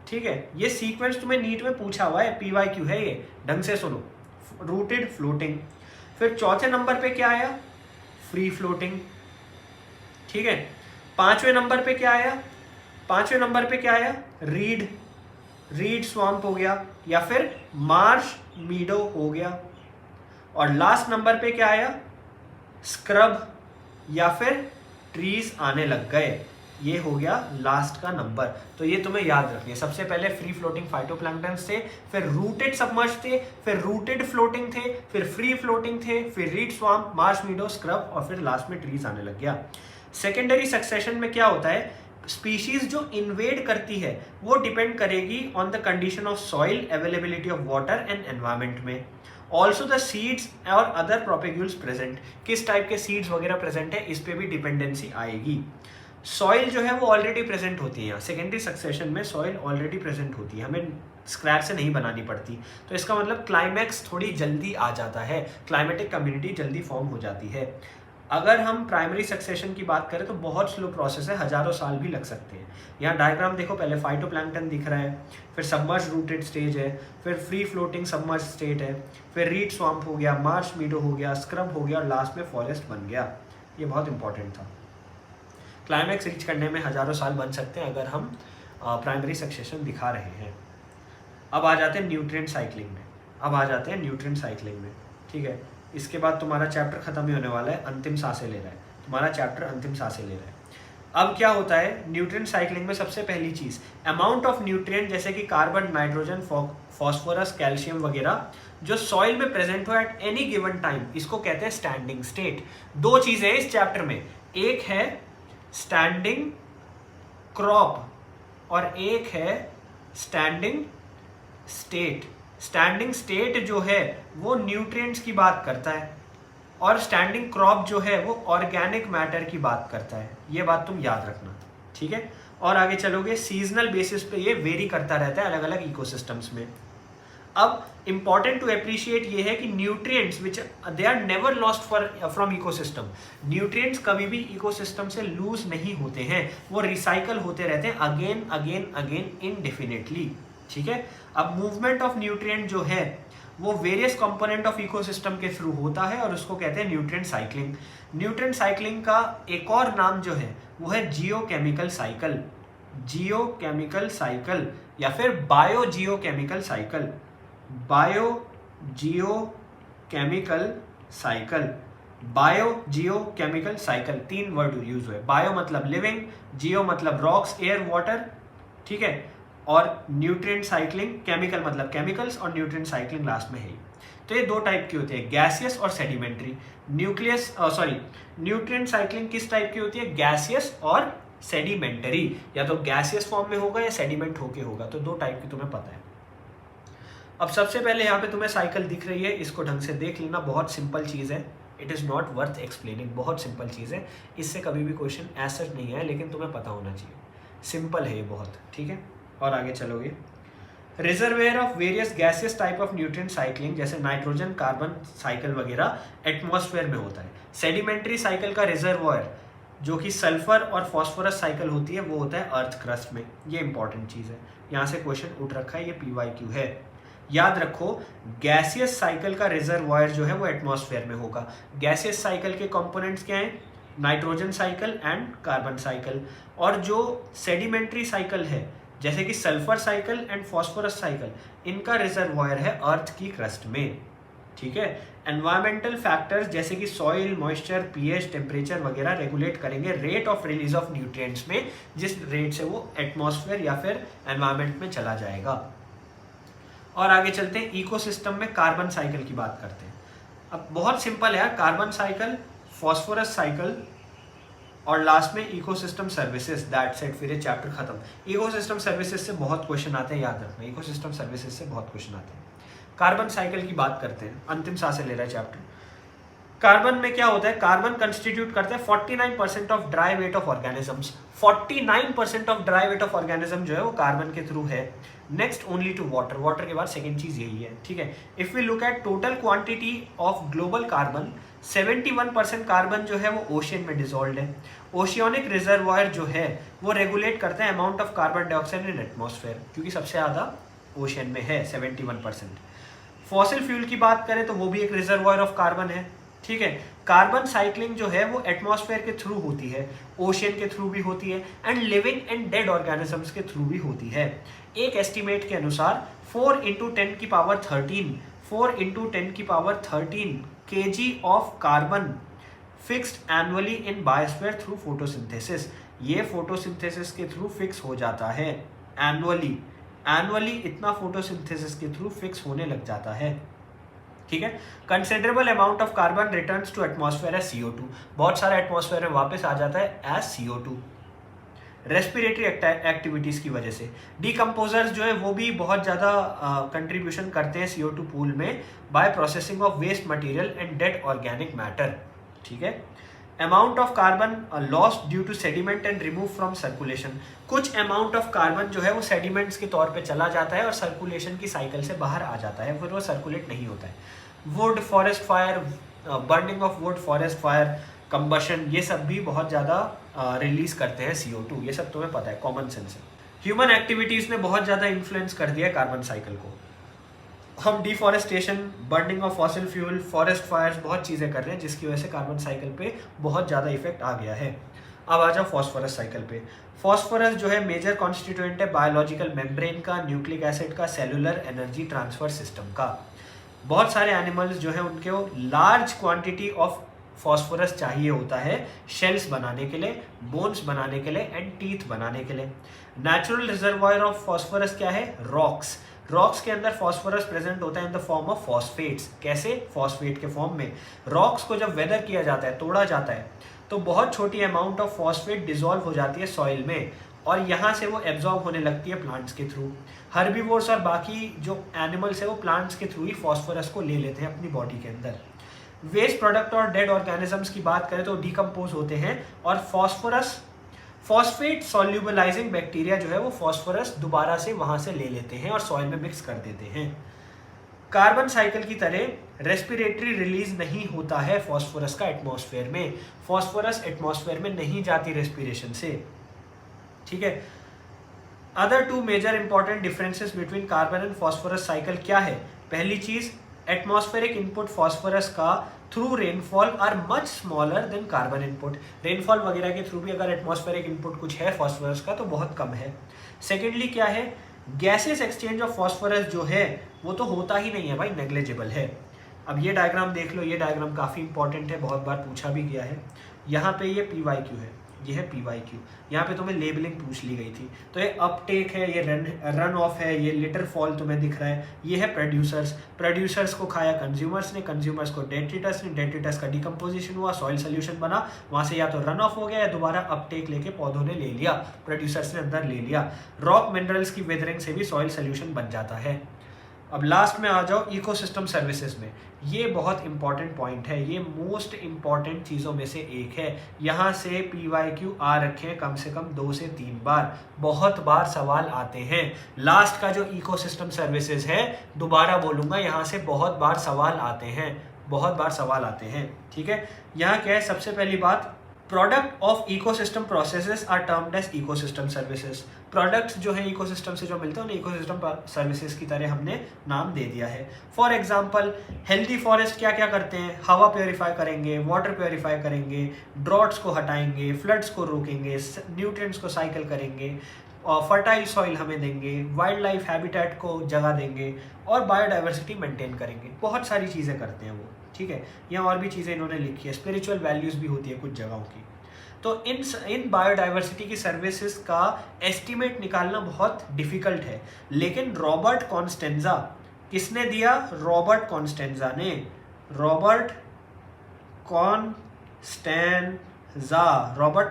ठीक है। ये सीक्वेंस तुम्हें नीट में पूछा हुआ है, PYQ है ये, ढंग से सुनो। Rooted floating. फिर चौथे नंबर पे क्या आया? फ्री फ्लोटिंग, ठीक है। पांचवें नंबर पे क्या आया? रीड स्वैम्प हो गया या फिर मार्श मीडो हो गया। और लास्ट नंबर पे क्या आया? स्क्रब या फिर ट्रीज आने लग गए। ये हो गया लास्ट का नंबर। तो ये तुम्हें याद रखिए, सबसे पहले फ्री फ्लोटिंग फाइटोप्लैंक्टन थे, फिर रूटेड सबमर्ज थे, फिर रूटेड फ्लोटिंग थे, फिर फ्री फ्लोटिंग थे, फिर रीड स्वैम्प, मार्श मीडो, स्क्रब, और फिर लास्ट में ट्रीज आने लग गया। सेकेंडरी सक्सेशन में क्या होता है? स्पीशीज जो इन्वेड करती है वो डिपेंड करेगी on the condition of soil, availability of water and environment में। ऑल्सो द सीड्स और अदर प्रोपेग्यूल्स प्रेजेंट, किस टाइप के सीड्स वगैरह प्रेजेंट है इस पे भी डिपेंडेंसी आएगी। सॉइल जो है वो ऑलरेडी प्रेजेंट होती है यहाँ सेकेंडरी सक्सेशन में, सॉइल ऑलरेडी प्रेजेंट होती है, हमें स्क्रैच से नहीं बनानी पड़ती। तो इसका मतलब क्लाइमैक्स थोड़ी जल्दी आ जाता है, क्लाइमेटिक कम्युनिटी जल्दी फॉर्म हो जाती है। अगर हम प्राइमरी सक्सेशन की बात करें तो बहुत स्लो प्रोसेस है, हजारों साल भी लग सकते हैं। यहाँ डायग्राम देखो, पहले फाइटोप्लैंक्टन दिख रहा है, फिर सबमर्ज रूटेड स्टेज है, फिर फ्री फ्लोटिंग सबमर्ज स्टेट है, फिर रीड स्वैम्प हो गया, मार्श मीडो हो गया, स्क्रब हो गया, और लास्ट में फॉरेस्ट बन गया। ये बहुत इंपॉर्टेंट था। क्लाइमैक्स रीच करने में हजारों साल बन सकते हैं अगर हम प्राइमरी सक्सेशन दिखा रहे हैं। अब आ जाते हैं न्यूट्रिएंट साइक्लिंग में, ठीक है। इसके बाद तुम्हारा चैप्टर खत्म ही होने वाला है, अंतिम सांसें ले रहा है तुम्हारा चैप्टर, अंतिम सांसें ले रहा है। अब क्या होता है न्यूट्रिएंट साइक्लिंग में, सबसे पहली चीज अमाउंट ऑफ न्यूट्रिएंट जैसे कि कार्बन, नाइट्रोजन, फॉस्फोरस, कैल्शियम वगैरह जो सॉइल में प्रेजेंट हो एट एनी गिवन टाइम, इसको कहते हैं स्टैंडिंग स्टेट। दो चीजें इस चैप्टर में, एक है स्टैंडिंग क्रॉप और एक है स्टैंडिंग स्टेट। स्टैंडिंग स्टेट जो है वो न्यूट्रिएंट्स की बात करता है और स्टैंडिंग क्रॉप जो है वो ऑर्गेनिक मैटर की बात करता है। ये बात तुम याद रखना, ठीक है। और आगे चलोगे, सीजनल बेसिस पे ये वेरी करता रहता है अलग अलग इकोसिस्टम्स में। अब इंपॉर्टेंट टू अप्रिशिएट ये है कि nutrients which they are never lost from ecosystem, nutrients कभी भी इकोसिस्टम से लूज नहीं होते हैं, वो रिसाइकल होते रहते हैं अगेन अगेन अगेन इनडेफिनेटली, ठीक है। अब मूवमेंट ऑफ न्यूट्रिएंट जो है वो वेरियस कंपोनेंट ऑफ इकोसिस्टम के थ्रू होता है और उसको कहते हैं न्यूट्रिएंट साइक्लिंग। न्यूट्रिएंट साइक्लिंग का एक और नाम जो है वो है जियोकेमिकल साइकिल, जियोकेमिकल साइकिल या फिर bio geochemical cycle, bio geochemical cycle, bio geochemical cycle, तीन वर्ड यूज हुए। बायो मतलब लिविंग, जियो मतलब रॉक्स, एयर, वाटर, ठीक है, और न्यूट्रिएंट साइक्लिंग, केमिकल मतलब केमिकल्स, और न्यूट्रिएंट साइक्लिंग लास्ट में है। तो ये दो टाइप की होती है, गैसियस और सेडिमेंट्री। न्यूट्रिएंट साइक्लिंग किस टाइप की होती है, गैसियस और सेडिमेंटरी, या तो गैसियस फॉर्म में होगा या सेडिमेंट होके होगा, तो दो टाइप की तुम्हें पता है। अब सबसे पहले यहाँ पे तुम्हें साइकिल दिख रही है, इसको ढंग से देख लेना, बहुत सिंपल चीज़ है, it is not worth explaining, बहुत सिंपल चीज़ है, इससे कभी भी क्वेश्चन ऐसा नहीं है, लेकिन तुम्हें पता होना चाहिए, सिंपल है ये बहुत, ठीक है। और आगे चलोगे, reservoir of various gaseous type of nutrient cycling जैसे नाइट्रोजन, कार्बन साइकिल वगैरह एटमॉस्फेयर में होता है। सेडिमेंट्री साइकिल का रिजर्वायर जो कि सल्फर और फॉस्फोरस साइकिल होती है वो होता है अर्थ क्रस्ट में। ये इंपॉर्टेंट चीज़ है, यहाँ से क्वेश्चन उठ रखा है, ये PYQ है, याद रखो। गैसियस साइकिल का रिजर्वायर जो है वो एटमॉस्फेयर में होगा। गैसियस साइकिल के कंपोनेंट्स क्या हैं, nitrogen cycle and carbon cycle. और जो सेडिमेंट्री साइकिल है जैसे कि sulphur cycle and phosphorus cycle, इनका रिजर्वायर है अर्थ की क्रस्ट में, ठीक है। एनवायरमेंटल फैक्टर्स जैसे कि सॉइल, मॉइस्चर, पीएच, टेम्परेचर वगैरह रेगुलेट करेंगे rate of release of nutrients में, जिस रेट से वो एटमॉस्फेयर या फिर एनवायरमेंट में चला जाएगा। और आगे चलते हैं, इकोसिस्टम में कार्बन साइकिल की बात करते हैं। अब बहुत सिंपल है, कार्बन साइकिल, फॉस्फोरस साइकिल और लास्ट में इकोसिस्टम सर्विसेज, दैट सेट, फिर ये चैप्टर खत्म। इकोसिस्टम सर्विसेज से बहुत क्वेश्चन आते हैं, याद रखना, इकोसिस्टम सर्विसेज से बहुत क्वेश्चन आते हैं। कार्बन साइकिल की बात करते हैं, अंतिम सांसें ले रहा है चैप्टर। कार्बन में क्या होता है, कार्बन कंस्टिट्यूट करता है 49% of dry weight of organisms. 49% of dry weight of organism जो है वो कार्बन के थ्रू है। Next only to water, water के बाद सेकेंड चीज यही है, ठीक है। If we look at total quantity of global carbon, 71% carbon जो है वो ओशियन में डिजोल्व है। ओशियनिक रिजर्वायर जो है वो रेगुलेट करता है amount of carbon dioxide in atmosphere, क्योंकि सबसे ज्यादा ओशियन में है 71%। फॉसिल फ्यूल की बात करें तो वो भी एक रिजर्वायर ऑफ कार्बन है, ठीक है। कार्बन साइक्लिंग जो है वो एटमॉस्फेयर के थ्रू होती है, ओशियन के थ्रू भी होती है and living and dead organisms के थ्रू भी होती है। एक एस्टिमेट के अनुसार 4 × 10 की power 13 kg of carbon fixed annually in biosphere through photosynthesis. ये फोटोसिंथेसिस के थ्रू फिक्स हो जाता है एनुअली इतना फोटोसिंथेसिस के थ्रू फिक्स होने लग जाता है, ठीक है। Considerable amount of carbon returns to atmosphere as CO2, बहुत सारा एटमॉस्फेयर में वापस आ जाता है एज CO2 रेस्पिरेटरी एक्टिविटीज की वजह से। डिकम्पोजर्स जो है वो भी बहुत ज़्यादा कंट्रीब्यूशन करते हैं CO2 पूल में by processing of waste material and dead organic matter, ठीक है। Amount of carbon lost due to sediment and remove from circulation, कुछ अमाउंट ऑफ कार्बन जो है वो सेडिमेंट्स के तौर पे चला जाता है और सर्कुलेशन की साइकिल से बाहर आ जाता है, फिर वो सर्कुलेट नहीं होता है। Would, forest fire, burning of would, forest fire, combustion, ये सब भी बहुत ज़्यादा रिलीज करते हैं CO2, ये सब तुम्हें पता है, कॉमन सेंस है। ह्यूमन एक्टिविटीज़ ने बहुत ज़्यादा इन्फ्लुएंस कर दिया कार्बन साइकिल को। हम deforestation, burning of fossil fuel, forest fires, बहुत चीज़ें कर रहे हैं जिसकी वजह से कार्बन साइकिल पे बहुत ज़्यादा इफेक्ट आ गया है। अब आ जाओ फॉस्फोरस साइकिल पे। फॉस्फोरस जो है मेजर कॉन्स्टिट्यूएंट है बायोलॉजिकल मेम्ब्रेन का, न्यूक्लिक एसिड का, सेलुलर एनर्जी ट्रांसफर सिस्टम का। बहुत सारे एनिमल्स जो है उनके लार्ज क्वांटिटी ऑफ फॉस्फोरस चाहिए होता है शेल्स बनाने के लिए, बोन्स बनाने के लिए एंड टीथ बनाने के लिए। नेचुरल रिजर्वायर ऑफ फॉस्फोरस क्या है? रॉक्स। रॉक्स के अंदर फॉस्फोरस प्रेजेंट होता है in the form of phosphates. कैसे? फॉस्फेट के फॉर्म में। रॉक्स को जब वेदर किया जाता है, तोड़ा जाता है, तो बहुत छोटी अमाउंट ऑफ फॉस्फेट डिसॉल्व हो जाती है सॉइल में और यहाँ से वो एब्जॉर्ब होने लगती है प्लांट्स के थ्रू। हर्बीवोर्स और बाकी जो एनिमल्स है वो प्लांट्स के थ्रू ही फॉस्फोरस को ले लेते हैं अपनी बॉडी के अंदर। वेस्ट प्रोडक्ट और डेड ऑर्गेनिजम्स की बात करें तो डिकम्पोज होते हैं और फॉस्फेट सॉल्यूबलाइजिंग बैक्टीरिया जो है वो फॉस्फोरस दोबारा से वहां से ले लेते हैं और सॉइल में मिक्स कर देते हैं। कार्बन साइकिल की तरह रेस्पिरेटरी रिलीज नहीं होता है फॉस्फोरस का एटमॉस्फेयर में। फॉस्फोरस एटमॉस्फेयर में नहीं जाती रेस्पिरेशन से, ठीक है। Other two major important differences between carbon and phosphorus cycle क्या है? पहली चीज, एटमॉस्फेरिक इनपुट फॉस्फोरस का through rainfall are much smaller than carbon input. Rainfall वगैरह के थ्रू भी अगर एटमॉस्फेरिक इनपुट कुछ है फॉस्फोरस का तो बहुत कम है। सेकेंडली क्या है? गैसेस एक्सचेंज ऑफ फॉस्फोरस जो है वो तो होता ही नहीं है भाई, नेग्लिजिबल है। अब ये डायग्राम देख लो, ये डायग्राम काफ़ी इंपॉर्टेंट है, बहुत बार पूछा भी गया है। यहाँ पे ये PYQ है, ये है PYQ। यहाँ पे तुम्हें लेबलिंग पूछ ली गई थी। तो ये अपटेक है, ये रन ऑफ है, ये लिटर फॉल तुम्हें दिख रहा है, ये है प्रोड्यूसर्स। प्रोड्यूसर्स को खाया कंज्यूमर्स ने, कंज्यूमर्स को डेट्रिटस ने, डेट्रिटस का डिकम्पोजिशन हुआ, सॉइल सोल्यूशन बना, वहाँ से या तो रन ऑफ हो गया या दोबारा अपटेक लेके पौधों ने ले लिया, प्रोड्यूसर्स ने अंदर ले लिया। रॉक मिनरल्स की वेदरिंग से भी सॉइल सोल्यूशन बन जाता है। अब लास्ट में आ जाओ इकोसिस्टम सर्विसेज में। ये बहुत इंपॉर्टेंट पॉइंट है, ये मोस्ट इंपॉर्टेंट चीज़ों में से एक है। यहाँ से PYQ आ रखे हैं कम से कम 2 से 3 बार, बहुत बार सवाल आते हैं। लास्ट का जो इकोसिस्टम सर्विसेज है, दोबारा बोलूँगा, यहाँ से बहुत बार सवाल आते हैं, बहुत बार सवाल आते हैं, ठीक है। यहाँ क्या है? सबसे पहली बात, product of ecosystem processes are termed as ecosystem services. Products जो है इकोसिस्टम से जो मिलते हैं उन्हें इकोसिस्टम सर्विसेज की तरह हमने नाम दे दिया है। फॉर एग्जांपल, हेल्दी फॉरेस्ट क्या क्या करते हैं? हवा प्योरीफाई करेंगे, वाटर प्योरीफाई करेंगे, ड्रॉट्स को हटाएंगे, फ्लड्स को रोकेंगे, न्यूट्रिएंट्स को साइकिल करेंगे, और फर्टाइल सॉइल हमें देंगे, वाइल्ड लाइफ हैबिटेट को जगह देंगे और बायोडाइवर्सिटी मेंटेन करेंगे। बहुत सारी चीज़ें करते हैं वो, ठीक है। यहाँ और भी चीज़ें इन्होंने लिखी है, स्पिरिचुअल वैल्यूज़ भी होती है कुछ जगहों की। तो इन बायोडाइवर्सिटी की सर्विसेज का एस्टीमेट निकालना बहुत डिफिकल्ट है, लेकिन रॉबर्ट कॉन्स्टेंजा, किसने दिया? रॉबर्ट कॉन्स्टेंजा ने, रॉबर्ट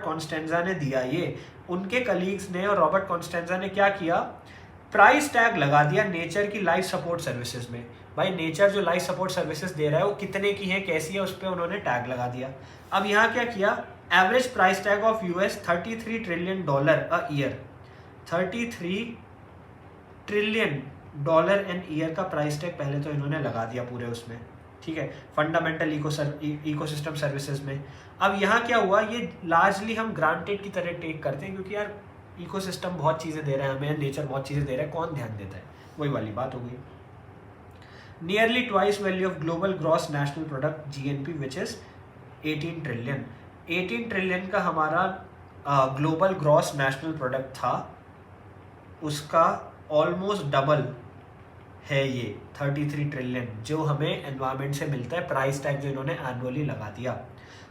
कॉन्स्टेंजा ने दिया ये। उनके कलीग्स ने और रॉबर्ट कॉन्स्टेंजा ने क्या किया? प्राइस टैग लगा दिया नेचर की लाइफ सपोर्ट सर्विसेज में। भाई नेचर जो लाइफ सपोर्ट सर्विसेज दे रहा है वो कितने की है, कैसी है, उस पर उन्होंने टैग लगा दिया। अब यहाँ क्या किया? Average price tag of US $33 trillion a year, $33 trillion an year का प्राइस टैग पहले तो इन्होंने लगा दिया पूरे उसमें, ठीक है, फंडामेंटल इकोसिस्टम सर्विसेज में। अब यहाँ क्या हुआ? ये लार्जली हम ग्रांटेड की तरह टेक करते हैं क्योंकि यार इकोसिस्टम बहुत चीज़ें दे रहा है हमें, नेचर बहुत चीज़ें दे रहा है, कौन ध्यान देता है, वही वाली बात हो गई। Nearly twice value of global gross national product GNP which is 18 trillion. 18 trillion का हमारा ग्लोबल ग्रॉस नेशनल प्रोडक्ट था, उसका ऑलमोस्ट डबल है ये 33 ट्रिलियन जो हमें एनवायरनमेंट से मिलता है, प्राइस टैग जो इन्होंने एनुअली लगा दिया।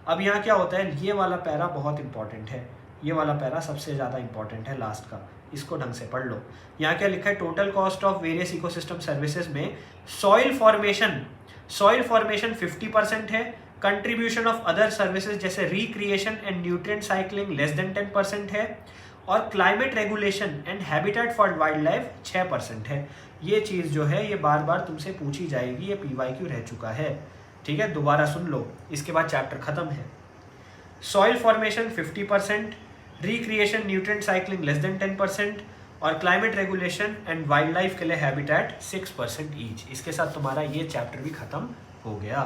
अब यहाँ क्या होता है? ये वाला पैरा बहुत इंपॉर्टेंट है, ये वाला पैरा सबसे ज़्यादा इंपॉर्टेंट है लास्ट का, इसको ढंग से पढ़ लो। यहाँ क्या लिखा है? Total cost of various ecosystem services में सॉइल फॉर्मेशन 50% है, कंट्रीब्यूशन ऑफ अदर सर्विसेज जैसे recreation and nutrient cycling less than 10% है, और climate regulation and habitat for wild life 6% है। ये चीज़ जो है ये बार बार तुमसे पूछी जाएगी, ये PYQ रह चुका है, ठीक है, दोबारा सुन लो, इसके बाद चैप्टर खत्म है। Soil formation 50%, recreation nutrient cycling less than 10%, और climate regulation and wild life के लिए हैबिटेट 6% ईच। इसके साथ तुम्हारा ये चैप्टर भी खत्म हो गया।